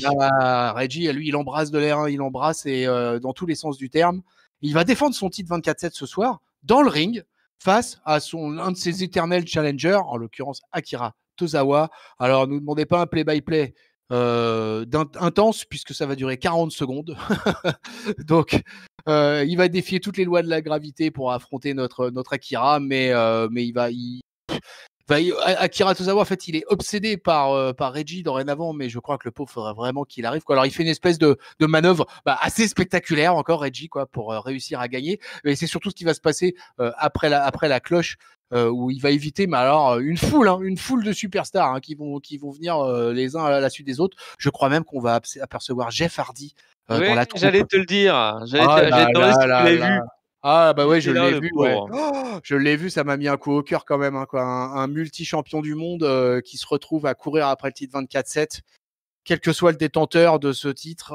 Reggie, lui, il embrasse de l'air, hein, il embrasse et dans tous les sens du terme. Il va défendre son titre 24/7 ce soir dans le ring face à un de ses éternels challengers, en l'occurrence Akira Tozawa. Alors, ne demandez pas un play-by-play intense puisque ça va durer 40 secondes. Donc, il va défier toutes les lois de la gravité pour affronter notre Akira, mais Akira Tozawa, en fait, il est obsédé par Reggie dorénavant, mais je crois que le pauvre faudrait vraiment qu'il arrive, quoi. Alors, il fait une espèce de manœuvre assez spectaculaire, encore Reggie, quoi, pour réussir à gagner. Mais c'est surtout ce qui va se passer après la cloche, où il va éviter, mais alors, une foule de superstars hein, qui vont venir les uns à la suite des autres. Je crois même qu'on va apercevoir Jeff Hardy dans
Oui,
la troupe.
j'allais te le dire.
Ah
J'allais
là
te demander
là
si tu
là
l'avais
là.
vu.
Ah bah
Il
ouais, je
était là,
l'ai
le
vu, ouais.
pauvre.
Oh, je l'ai vu, ça m'a mis un coup au cœur quand même, hein, quoi. Un multi-champion du monde qui se retrouve à courir après le titre 24/7, quel que soit le détenteur de ce titre,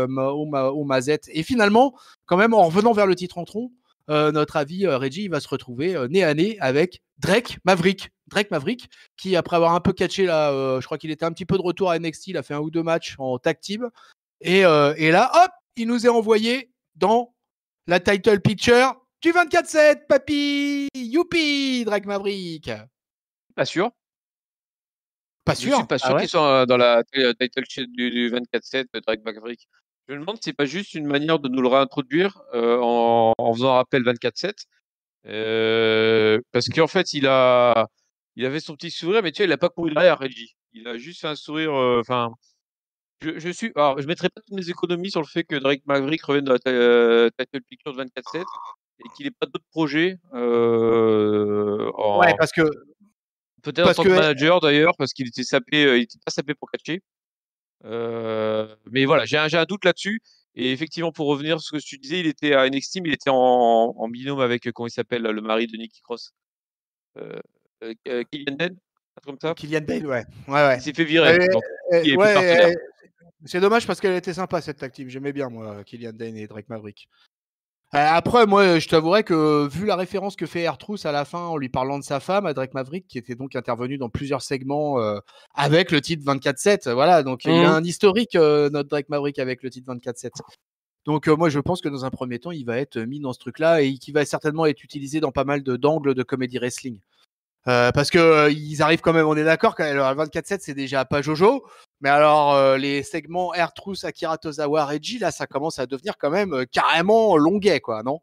au Mazette. Et finalement, quand même, en revenant vers le titre en tronc, notre ami Reggie, il va se retrouver nez à nez avec Drake Maverick, qui après avoir un peu catché là, je crois qu'il était un petit peu de retour à NXT, il a fait 1 ou 2 matchs en tag team, et là, hop, il nous est envoyé dans la title picture du 24/7, papy, youpi, Drake Maverick.
Pas sûr.
Pas
Je suis
sûr.
pas
Ah
sûr
ouais.
qu'il soit dans la title sheet du 24/7 Drake Maverick. Je me demande si c'est pas juste une manière de nous le réintroduire en faisant un rappel 24/7. Parce qu'en fait, il avait son petit sourire, mais tu vois, il a pas couru derrière Reggie. Il a juste fait un sourire. Enfin, alors, je mettrai pas toutes mes économies sur le fait que Drake Maverick revienne dans la title picture de 24/7 et qu'il ait pas d'autres projets
Ouais, parce que
peut-être en
parce
tant que
que
manager d'ailleurs, parce qu'il était sapé, il était pas sapé pour catcher. Mais voilà, j'ai un doute là-dessus. Et effectivement, pour revenir sur ce que tu disais, il était à NXT, mais il était en binôme avec, comment il s'appelle, le mari de Nikki Cross. Killian Dane, un truc comme ça.
Kylian Bale, ouais. Ouais, ouais.
Il s'est fait virer, donc il est plus partenaire.
C'est dommage parce qu'elle était sympa cette tag team. J'aimais bien, moi, Killian Dane et Drake Maverick. Après, moi, je t'avouerais que vu la référence que fait R-Truth à la fin en lui parlant de sa femme, à Drake Maverick, qui était donc intervenu dans plusieurs segments avec le titre 24/7, voilà, donc il a un historique, notre Drake Maverick, avec le titre 24/7. Donc moi, je pense que dans un premier temps, il va être mis dans ce truc-là et qui va certainement être utilisé dans pas mal d'angles de comédie wrestling. Parce que ils arrivent quand même, on est d'accord, quand alors, 24/7 c'est déjà pas Jojo, mais alors les segments R-Truth, Akira Tozawa, Reggie, là ça commence à devenir quand même carrément longuet, quoi, non?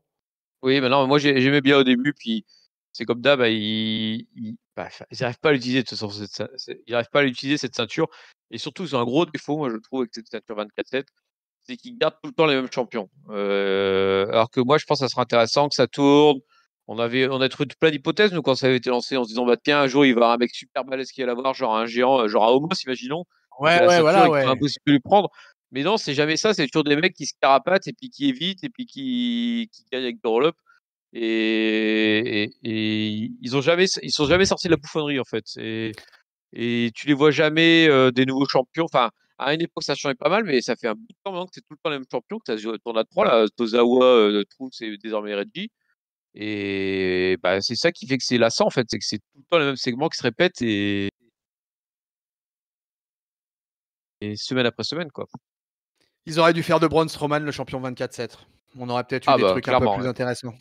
Oui, mais non, moi j'aimais bien au début, puis c'est comme d'hab, bah, ils n'arrivent pas à l'utiliser de toute façon, ils n'arrivent pas à l'utiliser cette ceinture, et surtout ils ont un gros défaut, moi je trouve, avec cette ceinture 24/7, c'est qu'ils gardent tout le temps les mêmes champions. Alors que moi je pense que ça serait intéressant que ça tourne. On a trouvé plein d'hypothèses, nous, quand ça avait été lancé, en se disant, bah tiens, un jour il va y avoir un mec super balèze qui va l'avoir, genre un géant, genre à Homos, imaginons,
Ouais,
qui a la
ouais,
ceinture
voilà,
et qui sera
ouais.
impossible de lui prendre. Mais non, c'est jamais ça, c'est toujours des mecs qui se carapatent et puis qui évitent et puis qui gagnent avec des roll-up. Et ils sont jamais sortis de la bouffonnerie, en fait. Et tu les vois jamais des nouveaux champions. Enfin, à une époque, ça changeait pas mal, mais ça fait un bout de temps maintenant que c'est tout le temps les mêmes champions, que ça tourne à 3, là. Tozawa, Truth et désormais Reggie. Et bah, c'est ça qui fait que c'est lassant, en fait, c'est que c'est tout le temps les mêmes segments qui se répètent et semaine après semaine, quoi.
Ils auraient dû faire de Braun Strowman le champion 24/7. On aurait peut-être eu
Ah
des
bah,
trucs un peu
clairement,
plus
ouais.
intéressants.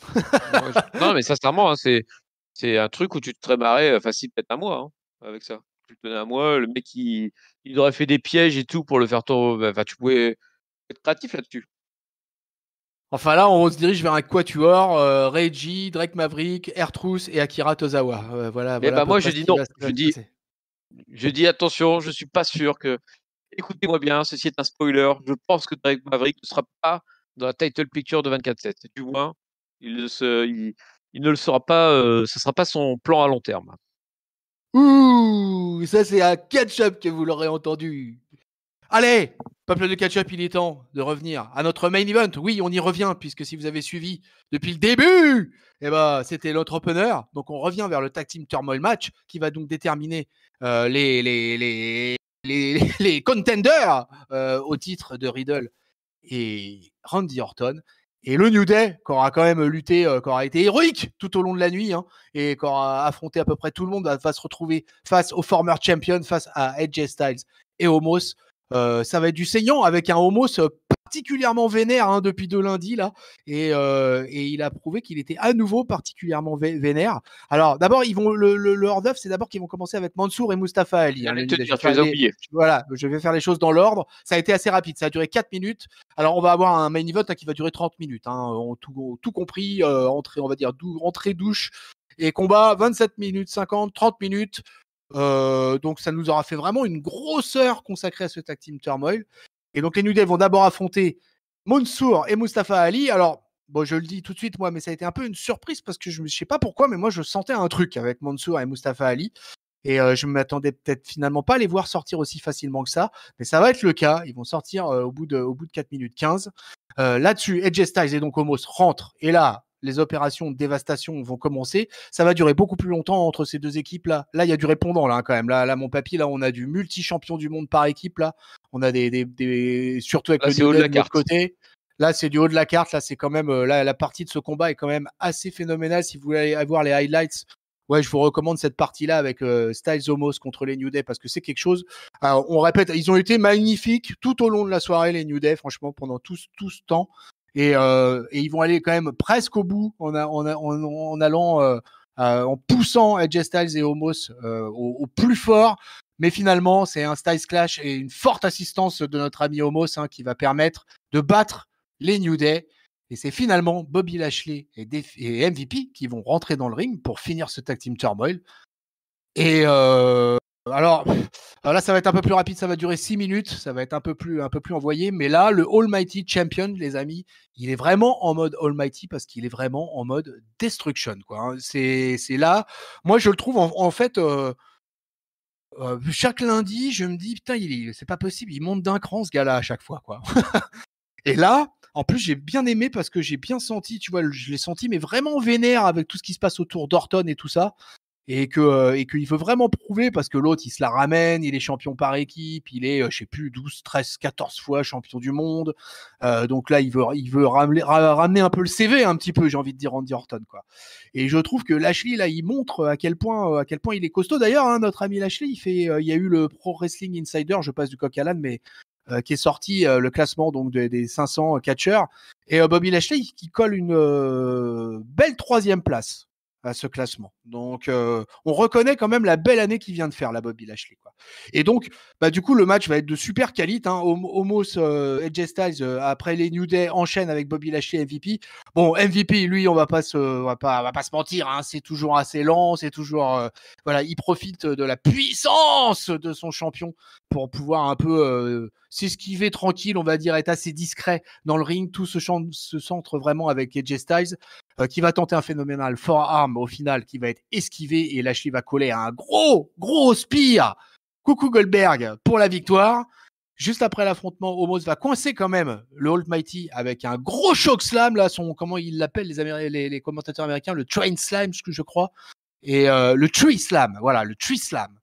Non, mais sincèrement, hein, c'est un truc où tu te serais marré facile peut-être un mois, hein, avec ça. Tu le tenais un mois, le mec il aurait fait des pièges et tout pour le faire tourner. Enfin, tu pouvais être créatif là-dessus.
Enfin là, on se dirige vers un quatuor, Reggie, Drake Maverick, R-Truth et Akira Tozawa. Voilà,
Mais
voilà à
bah
peu
moi
près
je
ce
dis
qui
non.
va se passer.
Je dis attention, je suis pas sûr que. Écoutez-moi bien, ceci est un spoiler. Je pense que Drake Maverick ne sera pas dans la title picture de 24/7. Du moins, il ne le sera pas. Ce sera pas son plan à long terme.
Ouh, ça c'est à Ketchup que vous l'aurez entendu. Allez, peuple de Ketchup, il est temps de revenir à notre main event. Oui, on y revient, puisque si vous avez suivi depuis le début, eh ben, c'était notre opener. Donc on revient vers le Tag Team Turmoil match qui va donc déterminer les contenders au titre de Riddle et Randy Orton. Et le New Day, qui aura quand même lutté, qui aura été héroïque tout au long de la nuit, hein, et qui aura affronté à peu près tout le monde, va se retrouver face au former champion, face à AJ Styles et Omos. Ça va être du saignant avec un Omos particulièrement vénère, hein, depuis de lundi là, et il a prouvé qu'il était à nouveau particulièrement vénère. Alors d'abord, ils vont le hors d'œuvre, c'est d'abord qu'ils vont commencer avec Mansour et Mustafa Ali. Hein,
J'allais
le
te
New Day.
dire, tu les as oubliés.
Voilà, je vais faire les choses dans l'ordre. Ça a été assez rapide, ça a duré 4 minutes. Alors on va avoir un main event qui va durer 30 minutes, hein, tout compris, entrée, on va dire entrée, douche et combat 27 minutes 50, 30 minutes. Donc ça nous aura fait vraiment une grosse heure consacrée à ce Tag Team Turmoil. Et donc les New Day vont d'abord affronter Mansour et Mustafa Ali. Alors bon, je le dis tout de suite moi, mais ça a été un peu une surprise parce que je sais pas pourquoi, mais moi je sentais un truc avec Mansour et Mustafa Ali. Et je ne m'attendais peut-être finalement pas à les voir sortir aussi facilement que ça, mais ça va être le cas. Ils vont sortir au bout de 4 minutes 15. Là-dessus, AJ Styles et donc Omos rentrent. Et là, les opérations de dévastation vont commencer. Ça va durer beaucoup plus longtemps entre ces deux équipes-là. Là, il y a du répondant, là, quand même. Là, mon papy, là, on a du multi-champion du monde par équipe, là. On a surtout avec
Là,
le
c'est
New
haut de
Day
la
de notre
carte.
côté. Là, c'est du haut de la carte. Là, c'est quand même la partie de ce combat est quand même assez phénoménale. Si vous voulez aller voir les highlights, ouais, je vous recommande cette partie-là avec Styles Omos contre les New Day parce que c'est quelque chose. Alors, on répète, ils ont été magnifiques tout au long de la soirée, les New Day, franchement, pendant tout ce temps. Et ils vont aller quand même presque au bout en allant, en poussant AJ Styles et Omos au plus fort. Mais finalement, c'est un Styles Clash et une forte assistance de notre ami Omos qui va permettre de battre les New Day. Et c'est finalement Bobby Lashley et MVP qui vont rentrer dans le ring pour finir ce tag team turmoil. Et alors là, ça va être un peu plus rapide, ça va durer 6 minutes, ça va être un peu plus envoyé. Mais là, le Almighty Champion, les amis, il est vraiment en mode Almighty parce qu'il est vraiment en mode Destruction, quoi. C'est là, moi je le trouve en fait. Chaque lundi, je me dis, putain, c'est pas possible, il monte d'un cran ce gars-là à chaque fois, quoi. Et là, en plus, j'ai bien aimé parce que j'ai bien senti, tu vois, je l'ai senti, mais vraiment vénère avec tout ce qui se passe autour d'Orton et tout ça. Et qu'il veut vraiment prouver parce que l'autre, il se la ramène, il est champion par équipe, il est, je sais plus, 12, 13, 14 fois champion du monde. Donc là, il veut ramener un peu le CV, un petit peu, j'ai envie de dire, Randy Orton, quoi. Et je trouve que Lashley, là, il montre à quel point il est costaud. D'ailleurs, notre ami Lashley, il y a eu le Pro Wrestling Insider, je passe du coq à l'âne, mais qui est sorti le classement donc des 500 catcheurs. Et Bobby Lashley, qui colle une belle 3e place à ce classement. Donc, on reconnaît quand même la belle année qu'il vient de faire, la Bobby Lashley, quoi. Et donc, du coup, le match va être de super qualité. Omos, AJ Styles, après les New Day, enchaîne avec Bobby Lashley MVP. Bon, MVP, lui, on va pas se mentir, c'est toujours assez lent, c'est toujours, voilà, il profite de la puissance de son champion pour pouvoir un peu s'esquiver tranquille, on va dire, être assez discret dans le ring. Tout se centre vraiment avec AJ Styles, qui va tenter un phénoménal forearm au final, qui va être esquivé et Lashley va coller à un gros spear. Coucou Goldberg pour la victoire. Juste après l'affrontement, Omos va coincer quand même le Almighty avec un gros choke slam, là, comment ils l'appellent les commentateurs américains, le train slam, je crois. Et le tree slam, voilà, le tree slam.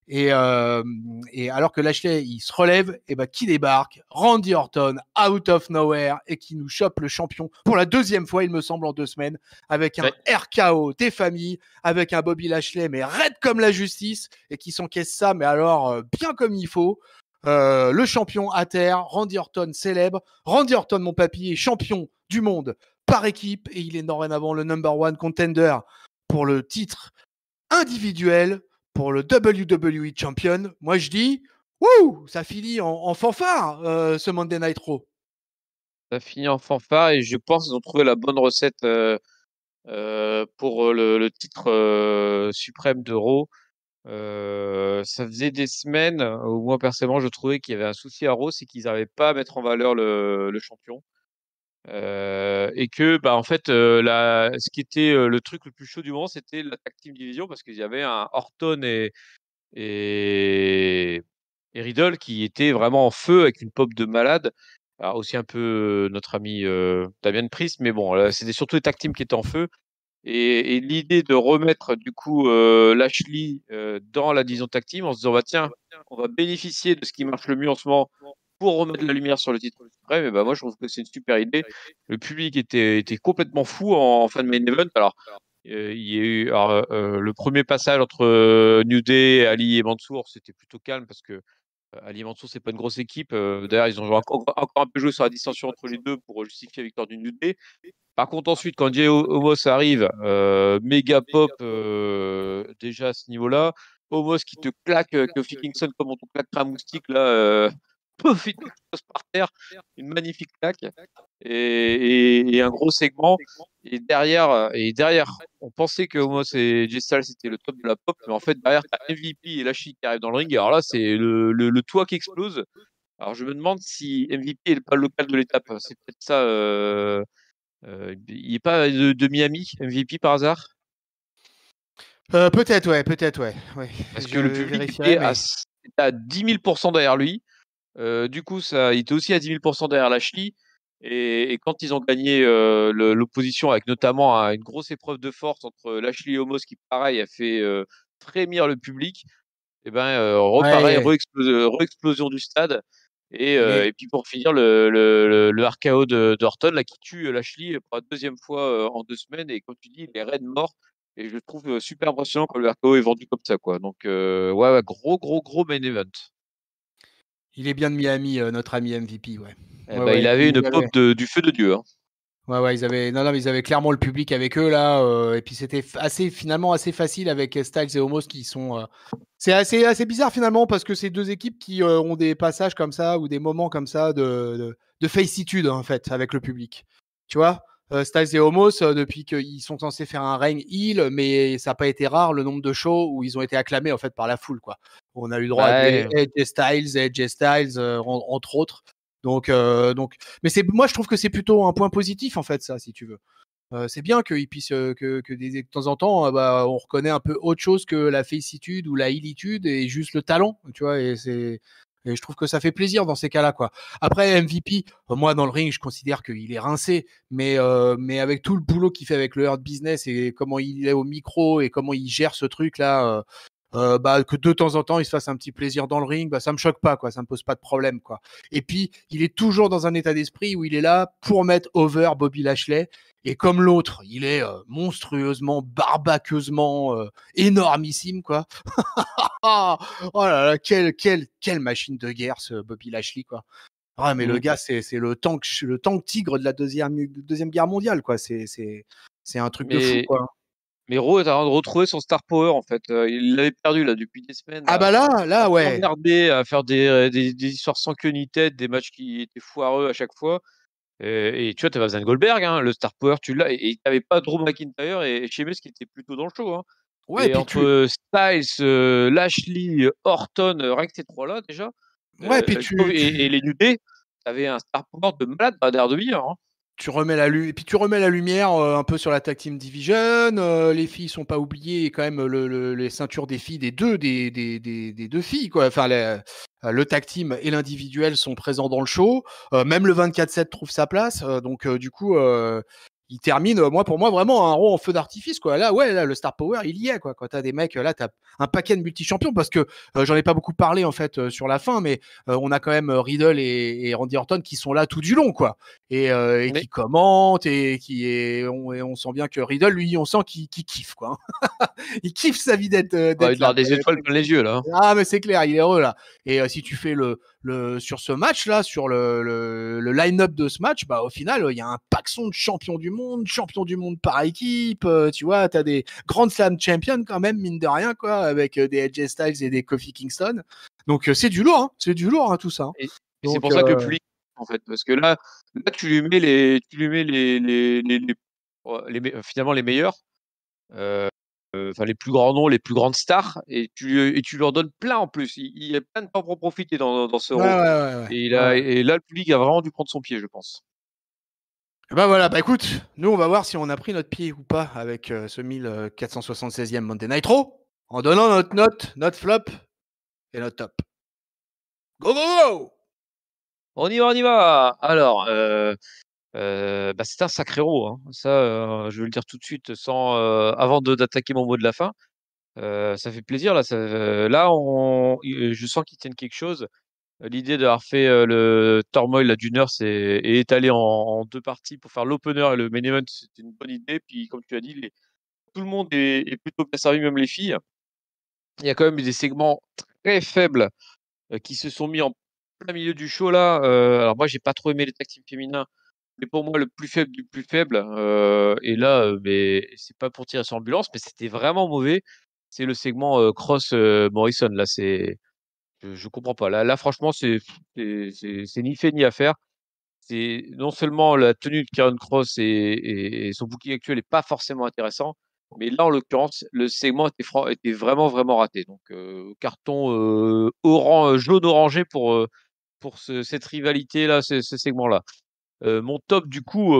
Et alors que Lashley, il se relève, et qui débarque? Randy Orton, out of nowhere, et qui nous chope le champion pour la 2e fois, il me semble, en 2 semaines, avec un RKO des familles, avec un Bobby Lashley, mais raide comme la justice, et qui s'encaisse ça, mais alors bien comme il faut. Le champion à terre, Randy Orton célèbre. Randy Orton, mon papy, est champion du monde par équipe, et il est dorénavant le #1 contender pour le titre individuel, pour le WWE Champion. Moi, je dis, wouh, ça finit en fanfare, ce Monday Night Raw.
Ça finit en fanfare et je pense qu'ils ont trouvé la bonne recette pour le titre suprême de Raw. Ça faisait des semaines où moi personnellement je trouvais qu'il y avait un souci à Raw, c'est qu'ils n'arrivaient pas à mettre en valeur le champion. Et que en fait ce qui était le truc le plus chaud du moment, c'était la tag team division parce qu'il y avait un Orton et Riddle qui était vraiment en feu avec une pop de malade. Alors aussi un peu notre ami Damien Priest, mais bon, là, c'était surtout les tag teams qui étaient en feu. Et l'idée de remettre du coup Lashley dans la division tag team en se disant tiens, on va bénéficier de ce qui marche le mieux en ce moment pour remettre la lumière sur le titre suprême. Et moi je trouve que c'est une super idée. Le public était complètement fou en fin de main event. Alors il y a eu le premier passage entre New Day, Ali et Mansour, c'était plutôt calme parce que Ali et Mansour c'est pas une grosse équipe. D'ailleurs ils ont encore un peu joué sur la dissension entre les deux pour justifier la victoire du New Day. Par contre, ensuite, quand Jay Homos arrive, méga pop déjà à ce niveau-là. Homos qui te claque, Kofi Kingston comme on te claquerait un moustique, là, pouf, il te pose par terre, une magnifique claque et un gros segment. Et derrière, on pensait que Homos et Jay Styles c'était le top de la pop, mais en fait, derrière, tu as MVP et Lashley qui arrivent dans le ring. Et alors là, c'est le toit qui explose. Alors, je me demande si MVP n'est pas le local de l'étape. C'est peut-être ça. Il n'est pas de Miami, MVP par hasard?
Peut-être, ouais, peut-être, ouais.
Parce que
Je
le public
vérifierai, mais
était à 10 000% derrière lui. Du coup, il était aussi à 10 000% derrière Lashley. Et quand ils ont gagné l'opposition avec notamment une grosse épreuve de force entre Lashley et Omos, qui pareil a fait frémir le public, et repareil,
ouais.
re-explosion du stade.
Il est,
Et puis pour finir, le RKO d'Orton, là, qui tue Lashley pour la deuxième fois en 2 semaines. Et quand tu dis, il est raide mort. Et je le trouve super impressionnant quand le RKO est vendu comme ça, quoi. Donc, ouais, gros, gros, gros main event.
il est bien de Miami, notre ami MVP, ouais.
Eh
Ouais,
ben,
ouais.
il
Et puis
avait une
ils
pop
avaient,
du feu de Dieu, hein.
ouais, ouais, non, non, mais ils avaient clairement le public avec eux là, et puis c'était finalement assez facile avec Styles et Homos qui sont. C'est assez bizarre finalement parce que c'est deux équipes qui ont des passages comme ça ou des moments comme ça de facitude en fait avec le public. Tu vois, Styles et Homos depuis qu'ils sont censés faire un règne heel, mais ça n'a pas été rare le nombre de shows où ils ont été acclamés en fait par la foule quoi. On a eu droit à du
Ouais,
Edge et Styles entre autres. Donc, mais moi je trouve que c'est plutôt un point positif en fait ça, si tu veux. C'est bien qu'ils puissent de temps en temps, bah, on reconnaît un peu autre chose que la félicitude ou la illitude et juste le talent, tu vois. Et je trouve que ça fait plaisir dans ces cas-là, quoi. Après MVP, moi dans le ring, je considère qu'il est rincé, mais avec tout le boulot qu'il fait avec le Hurt Business et comment il est au micro et comment il gère ce truc-là. Bah, que de temps en temps il se fasse un petit plaisir dans le ring, bah, ça me choque pas, quoi, ça me pose pas de problème, quoi. Et puis il est toujours dans un état d'esprit où il est là pour mettre over Bobby Lashley. Et comme l'autre, il est monstrueusement, barbaqueusement énormissime, quoi. Oh là là, quelle machine de guerre ce Bobby Lashley, quoi. Ah, mais le
mm.
gars, c'est le tank tigre de la deuxième guerre mondiale, quoi. C'est un truc de fou,
mais,
quoi.
mais Raw est en train de retrouver son star power, en fait. Il l'avait perdu, là, depuis des semaines,
Ah
là.
bah là,
À
ouais.
s'emmerder, à faire des histoires sans queue ni tête, des matchs qui étaient foireux à chaque fois. Et tu vois, tu avais besoin de Goldberg, hein, le star power, tu l'as. Et tu n'avais pas Drew McIntyre et Sheamus qui étaient plutôt dans le show, hein.
Ouais,
Et
puis tu,
entre Styles, Lashley, Orton, rien que ces trois-là, déjà,
ouais, puis
je trouve, et les New Day, tu avais un star power de malade à l'air de dire, hein.
et puis tu remets la lumière un peu sur la tag team division. Les filles sont pas oubliées et quand même les ceintures des filles des deux filles quoi. Enfin le tag team et l'individuel sont présents dans le show. Même le 24/7 trouve sa place. Donc du coup il termine moi pour moi vraiment un rond en feu d'artifice quoi. Là ouais là le star power il y est quoi. Quand t'as des mecs là t'as un paquet de multi-champions parce que j'en ai pas beaucoup parlé en fait sur la fin mais on a quand même Riddle et Randy Orton qui sont là tout du long quoi et
Mais
qui commente et on sent bien que Riddle lui on sent qu'il kiffe quoi. Il kiffe sa vie
bah,
d'être
il doit
là
avoir des étoiles plein les yeux, là, hein.
ah mais c'est clair il est heureux là et si tu fais le sur ce match là sur le line-up de ce match bah au final il y a un paxon de champions du monde par équipe tu vois t'as des Grand Slam champions quand même mine de rien quoi avec des AJ Styles et des Kofi Kingston donc c'est du lourd hein, tout ça hein.
Et c'est
Donc
pour ça que le public, en fait, parce que là, tu lui mets finalement les meilleurs, heu enfin les plus grands noms, les plus grandes stars et tu leur donnes plein en plus. Il y a plein de temps pour profiter dans ce
ouais
Raw
ouais
et
ouais.
là, le public a vraiment dû prendre son pied, je pense.
Bah voilà, bah écoute, nous on va voir si on a pris notre pied ou pas avec ce 1476e Monday Nitro, en donnant notre note, notre flop et notre top. Go go go!
On y va, on y va! Alors, bah, c'était un sacré Raw, hein. Ça, je vais le dire tout de suite avant d'attaquer mon mot de la fin. Ça fait plaisir là, là je sens qu'ils tiennent quelque chose. L'idée d'avoir fait, le turmoil là d'1 heure, et étalé en 2 parties pour faire l'opener et le main event, c'était une bonne idée. Puis comme tu as dit, tout le monde est plutôt bien servi, même les filles. Il y a quand même eu des segments très faibles, qui se sont mis en plein milieu du show là. Alors moi j'ai pas trop aimé les tag teams féminins, mais pour moi le plus faible du plus faible, et là, mais c'est pas pour tirer sur l'ambulance, mais c'était vraiment mauvais. C'est le segment, Cross, Morrison là, je comprends pas. Là franchement c'est ni fait ni à faire. C'est non seulement la tenue de Karen Cross et son booking actuel est pas forcément intéressant, mais là, en l'occurrence, le segment était vraiment, vraiment raté. Donc, carton, jaune orangé pour cette rivalité-là, ce segment-là. Mon top du coup,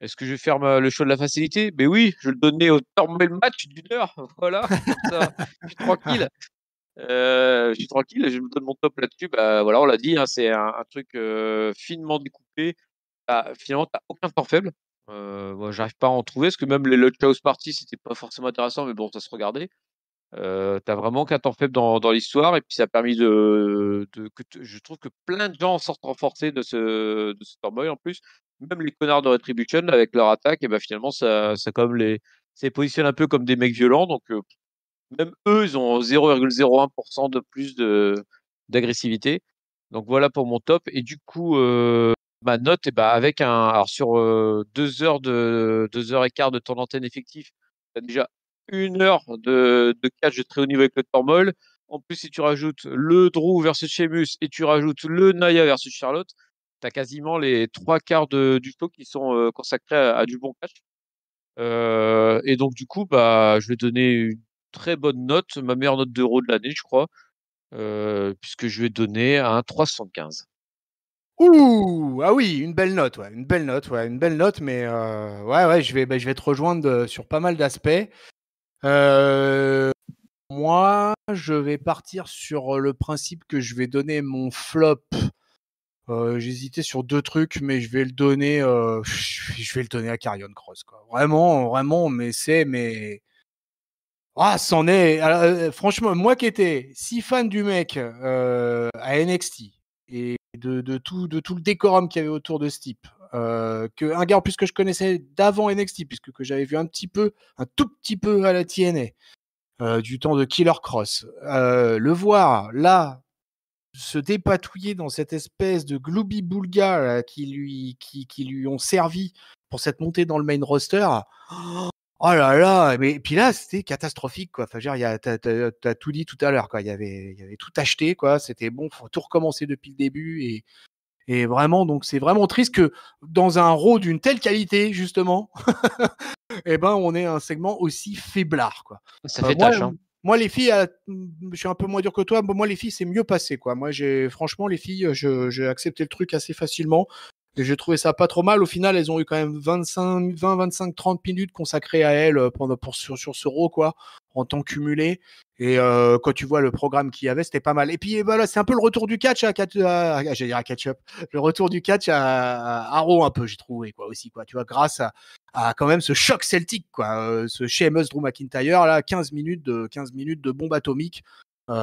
est-ce que je vais faire le choix de la facilité? Mais oui, je vais le donner au Turmoil match d'1 heure, voilà, comme ça, je suis tranquille. Je suis tranquille, je me donne mon top là-dessus. Bah, voilà, on l'a dit, hein, c'est un truc, finement découpé. Finalement, tu as aucun temps faible. Moi, j'arrive pas à en trouver, parce que même les Lucha House Party, c'était pas forcément intéressant, mais bon, ça se regardait. Tu vraiment qu'un temps faible dans l'histoire et puis ça a permis je trouve que plein de gens sortent renforcés de ce turmoil en plus. Même les connards de Retribution avec leur attaque et bah, finalement ça comme ça les positionne un peu comme des mecs violents donc même eux, ils ont 0,01% de plus d'agressivité. Donc voilà pour mon top et du coup, ma note et bah, avec alors sur, 2 heures et quart de temps d'antenne effectif, tu as déjà 1 heure de catch de très haut niveau avec le turmoil. En plus, si tu rajoutes le Drew versus Sheamus et tu rajoutes le Nia versus Charlotte, tu as quasiment les 3/4 du show qui sont, consacrés à du bon catch. Et donc du coup, bah, je vais donner une très bonne note, ma meilleure note d'Euro de l'année, je crois, puisque je vais donner un 3,75.
Ouh! Ah oui, une belle note, ouais, une belle note, ouais, une belle note, mais ouais, je vais te rejoindre sur pas mal d'aspects. Moi, je vais partir sur le principe que je vais donner mon flop. J'hésitais sur 2 trucs, mais je vais le donner à Karrion Kross, quoi. Vraiment, vraiment, c'en est. Alors, franchement, moi qui étais si fan du mec à NXT et de tout le décorum qu'il y avait autour de ce type, que un gars en plus que je connaissais d'avant NXT, puisque que j'avais vu un tout petit peu à la TNA, du temps de Killer Cross, le voir là se dépatouiller dans cette espèce de gloubi-boulga là, qui lui ont servi pour cette montée dans le main roster. Oh là là, mais puis là, c'était catastrophique, quoi. Enfin, je veux dire, t'as tout dit tout à l'heure, quoi. Il y avait tout acheté, quoi. C'était bon, faut tout recommencer depuis le début et vraiment, donc c'est vraiment triste que dans un Raw d'une telle qualité, justement, eh ben, on ait un segment aussi faiblard, quoi.
Ça fait
Moi,
tâche, hein.
moi, les filles, je suis un peu moins dur que toi. Moi, les filles, c'est mieux passé, quoi. Moi, franchement, les filles, j'ai accepté le truc assez facilement. Et j'ai trouvé ça pas trop mal. Au final, elles ont eu quand même 25, 30 minutes consacrées à elles sur ce Raw, quoi, en temps cumulé. Et quand tu vois le programme qu'il y avait, c'était pas mal. Et puis voilà, c'est un peu le retour du catch j'allais dire à catch-up, le retour du catch à Raw un peu, j'ai trouvé, quoi, aussi, quoi. Tu vois, grâce à quand même ce choc celtique, quoi. Ce Sheamus Drew McIntyre, là, 15 minutes de bombe atomique.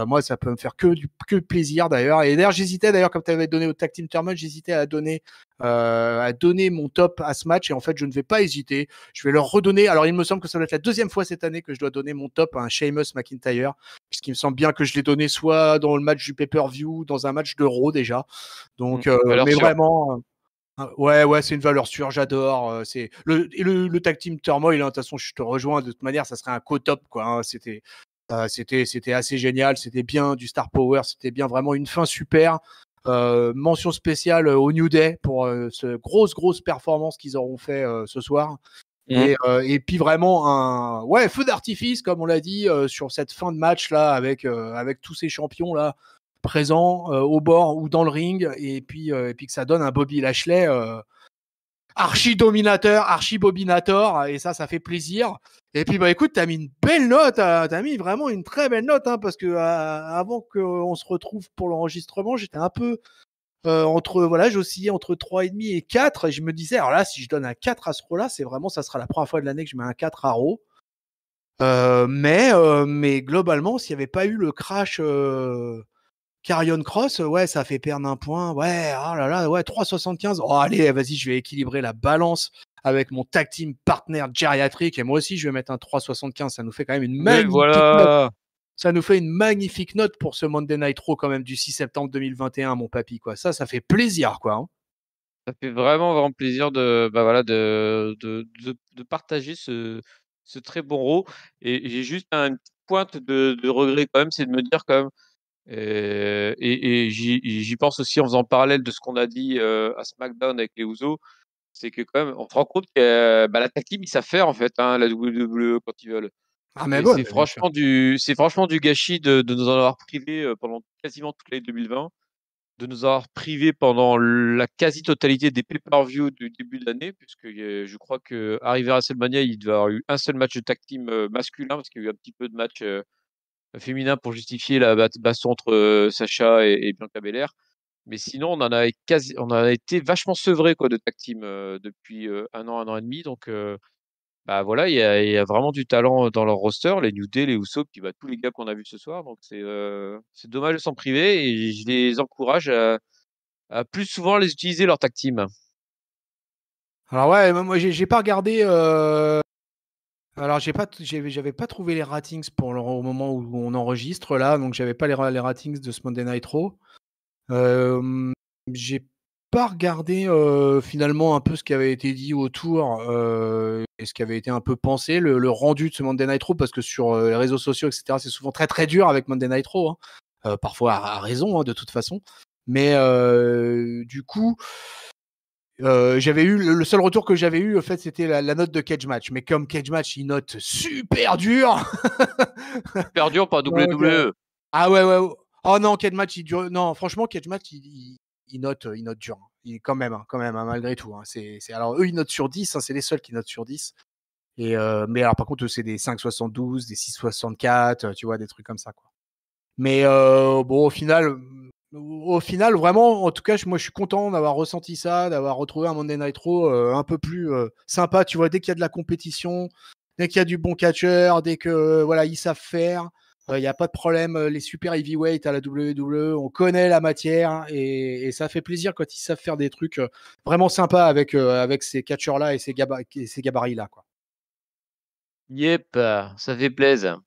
Moi, ça peut me faire que plaisir d'ailleurs. Et d'ailleurs, j'hésitais d'ailleurs, comme tu avais donné au Tag Team Tournament, j'hésitais à donner mon top à ce match. Et en fait, je ne vais pas hésiter. Je vais leur redonner. Alors, il me semble que ça doit être la deuxième fois cette année que je dois donner mon top à un Sheamus McIntyre, puisqu'il me semble bien que je l'ai donné soit dans le match du pay-per-view, dans un match de Raw déjà. Donc,
Valeur
mais
sûre.
vraiment. Ouais, ouais, c'est une valeur sûre, j'adore. C'est le tag team turmoil. Hein, de toute façon, je te rejoins. De toute manière, ça serait un co-top, quoi. Hein, c'était assez génial. C'était bien du star power. C'était bien vraiment une fin super. Mention spéciale au New Day pour ce grosse performance qu'ils auront fait ce soir.
Mmh.
Et puis vraiment un feu d'artifice comme on l'a dit sur cette fin de match là avec tous ces champions là présents au bord ou dans le ring et puis que ça donne un Bobby Lashley archi dominateur, archi bobinator et ça fait plaisir. Et puis bah écoute, t'as mis une belle note, t'as mis vraiment une très belle note hein, parce que avant qu'on se retrouve pour l'enregistrement, j'étais un peu j'oscillais entre 3,5 et 4 et je me disais alors là si je donne un 4 à ce Raw là, c'est vraiment ça sera la première fois de l'année que je mets un 4 à Raw. Mais globalement, s'il n'y avait pas eu le crash Karrion Kross, ouais, ça fait perdre un point. Ouais, oh là là, ouais, 3,75. Oh, allez, vas-y, je vais équilibrer la balance avec mon tag team partner gériatrique. Et moi aussi, je vais mettre un 3,75. Ça nous fait quand même une
Mais
magnifique note.
voilà!
Ça nous fait une magnifique note pour ce Monday Night Raw quand même du 6 septembre 2021, mon papy, quoi. Ça fait plaisir, quoi. Hein.
Ça fait vraiment plaisir bah, voilà, de partager ce très bon Raw et j'ai juste une petite pointe de regret quand même, c'est de me dire quand même, et j'y pense aussi en faisant parallèle de ce qu'on a dit, à SmackDown avec les Usos, c'est que quand même on se rend compte que, bah, la tag team ils savent faire en fait, hein, la WWE quand ils veulent
Ah, mais
et
bon, bien sûr.
c'est franchement du gâchis de nous en avoir privés, pendant quasiment toute l'année 2020. De nous avoir privés pendant la quasi-totalité des pay-per-view du début de l'année, puisque je crois qu'arrivé à WrestleMania, il devait y avoir eu un seul match de tag team masculin, parce qu'il y a eu un petit peu de match féminin pour justifier la baston entre Sacha et Bianca Belair. Mais sinon, on en a été vachement sevré quoi, de tag team depuis un an et demi. Donc, Bah voilà, il y a vraiment du talent dans leur roster, les New Day, les Usos, puis bah, tous les gars qu'on a vus ce soir. Donc c'est dommage de s'en priver et je les encourage à plus souvent les utiliser leur tag team.
Alors ouais, moi j'ai pas regardé. Alors j'avais pas trouvé les ratings au moment où on enregistre là, donc j'avais pas les ratings de ce Monday Night Raw. J'ai pas regardé finalement un peu ce qui avait été dit autour et ce qui avait été un peu pensé, le rendu de ce Monday Night Raw, parce que sur les réseaux sociaux, etc., c'est souvent très très dur avec Monday Night Raw, hein. Parfois à raison, hein, de toute façon. Mais du coup, j'avais eu le seul retour que j'avais eu, en fait, c'était la note de Cage Match. Mais comme Cage Match, il note super dur.
Super dur par
Donc,
WWE.
ah ouais, ouais. Oh non, Cage Match, il dure. Non, franchement, Cage Match, il note dur. Quand même, malgré tout. Alors, eux, ils notent sur 10, hein, c'est les seuls qui notent sur 10. Mais alors, par contre, c'est des 5,72, des 6,64, tu vois, des trucs comme ça, quoi. Mais bon, au final, vraiment, en tout cas, moi, je suis content d'avoir ressenti ça, d'avoir retrouvé un Monday Night Raw un peu plus sympa. Tu vois, dès qu'il y a de la compétition, dès qu'il y a du bon catcher, dès que voilà, ils savent faire, il n'y a pas de problème. Les super heavyweight à la WWE, on connaît la matière et ça fait plaisir quand ils savent faire des trucs vraiment sympas avec ces catcheurs-là et ces gabarits-là, quoi.
Yep, ça fait plaisir.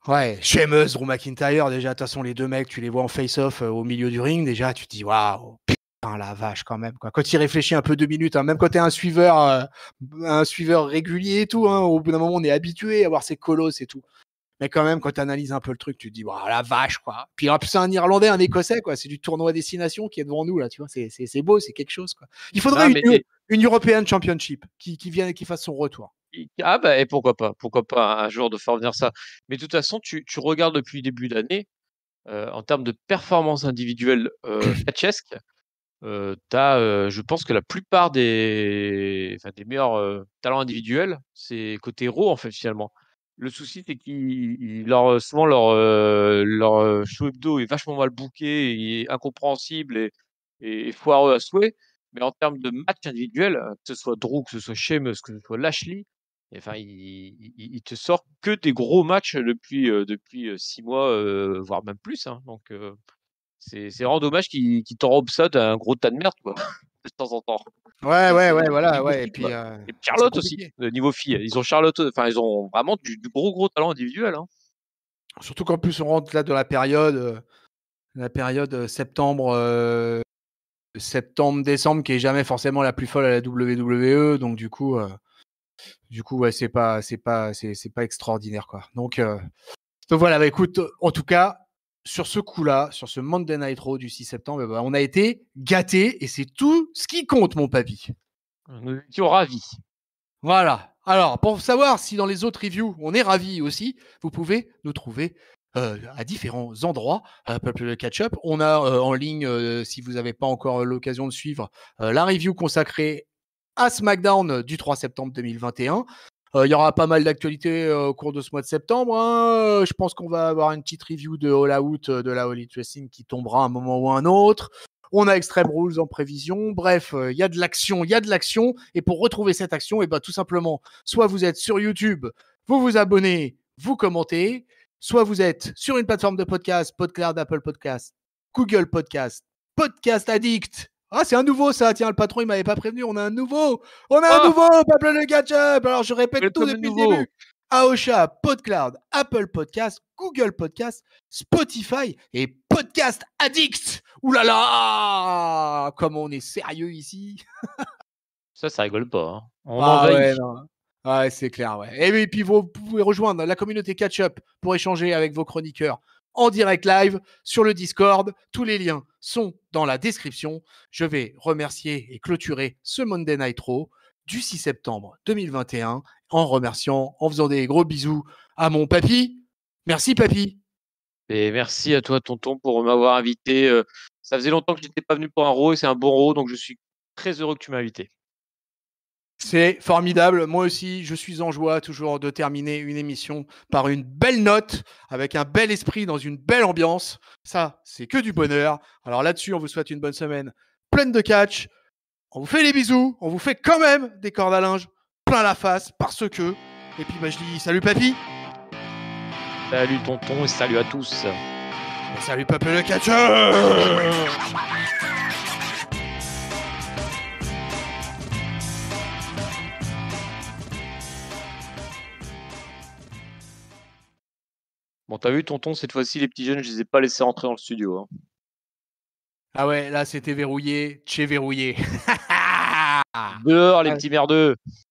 Ouais, Sheamus, Drew McIntyre, déjà, de toute façon, les deux mecs, tu les vois en face-off au milieu du ring, déjà, tu te dis, waouh, putain, la vache, quand même, quoi. Quand tu y réfléchis un peu 2 minutes, hein, même quand t'es un suiveur régulier et tout, hein, au bout d'un moment, on est habitué à voir ces colosses et tout. Mais quand même, quand tu analyses un peu le truc, tu te dis, waouh, la vache, quoi. Puis en plus, c'est un Irlandais, un Écossais, quoi. C'est du tournoi destination qui est devant nous, là, tu vois. C'est beau, c'est quelque chose, quoi. Il faudrait
Non, mais
une European Championship qui fasse son retour.
ah bah et pourquoi pas un jour de faire venir ça. Mais de toute façon, tu regardes depuis le début d'année, en termes de performance individuelle catchesque, je pense que la plupart des meilleurs talents individuels, c'est côté Raw en fait finalement. Le souci c'est souvent leur show hebdo est vachement mal booké, il est incompréhensible et foireux à souhait. Mais en termes de match individuel, que ce soit Drew, que ce soit Sheamus, que ce soit Lashley, et enfin il te sort que des gros matchs depuis 6 mois, voire même plus, hein. Donc c'est vraiment dommage qu'ils t'enrobent ça d'un gros tas de merde, quoi, de temps en temps.
Ouais,
C'est
ouais,
c'est
ouais, voilà,
niveau
ouais. Et
filles,
puis,
quoi. Et puis
c'est
Charlotte aussi,
compliqué.
niveau filles. Ils ont Charlotte, enfin, ils ont vraiment du gros talent individuel, hein.
Surtout qu'en plus, on rentre là dans la période septembre-décembre, qui est jamais forcément la plus folle à la WWE. Donc, du coup, ouais, c'est pas extraordinaire, quoi. Donc voilà, bah, écoute, en tout cas, sur ce coup-là, sur ce Monday Night Raw du 6 septembre, bah, on a été gâtés et c'est tout ce qui compte, mon papy.
Nous étions ravis.
Voilà. Alors, pour savoir si dans les autres reviews, on est ravis aussi, vous pouvez nous trouver à différents endroits. Peuple de Catch-up. On a en ligne, si vous n'avez pas encore l'occasion de suivre, la review consacrée à SmackDown du 3 septembre 2021. Il y aura pas mal d'actualités au cours de ce mois de septembre, hein. Je pense qu'on va avoir une petite review de All Out de la All Elite Wrestling qui tombera un moment ou un autre. On a Extreme Rules en prévision. Bref, il y a de l'action, il y a de l'action. Et pour retrouver cette action, et ben, tout simplement, soit vous êtes sur YouTube, vous vous abonnez, vous commentez, soit vous êtes sur une plateforme de podcast, PodCloud, Apple Podcast, Google Podcast, Podcast Addict. Ah, c'est un nouveau ça. Tiens, le patron, il m'avait pas prévenu. On a un nouveau. On a un
Ah!
nouveau, peuple de catch-up. Alors, je répète tout
Welcome le
depuis le
nouveau!
début. Aosha, PodCloud, Apple Podcast, Google Podcast, Spotify et Podcast Addict. Ouh là là, comme on est sérieux ici.
Ça rigole pas, hein. On
Ah
envahit.
ouais, non. Ouais, c'est clair, ouais. Et puis, vous pouvez rejoindre la communauté Catch-up pour échanger avec vos chroniqueurs en direct live sur le Discord. Tous les liens sont dans la description. Je vais remercier et clôturer ce Monday Night Raw du 6 septembre 2021 en faisant des gros bisous à mon papy. Merci, papy.
Et merci à toi, tonton, pour m'avoir invité. Ça faisait longtemps que je n'étais pas venu pour un Raw et c'est un bon Raw, donc je suis très heureux que tu m'as invité.
C'est formidable. Moi aussi, je suis en joie toujours de terminer une émission par une belle note, avec un bel esprit, dans une belle ambiance. Ça, c'est que du bonheur. Alors là-dessus, on vous souhaite une bonne semaine pleine de catch. On vous fait les bisous. On vous fait quand même des cordes à linge plein la face parce que Et puis bah, je dis salut papy.
Salut tonton et salut à tous.
Et salut peuple le catcheur.
Bon, t'as vu tonton, cette fois-ci, les petits jeunes, je les ai pas laissés rentrer dans le studio. Hein.
Ah ouais, là c'était verrouillé, verrouillé.
Dehors, les petits merdeux.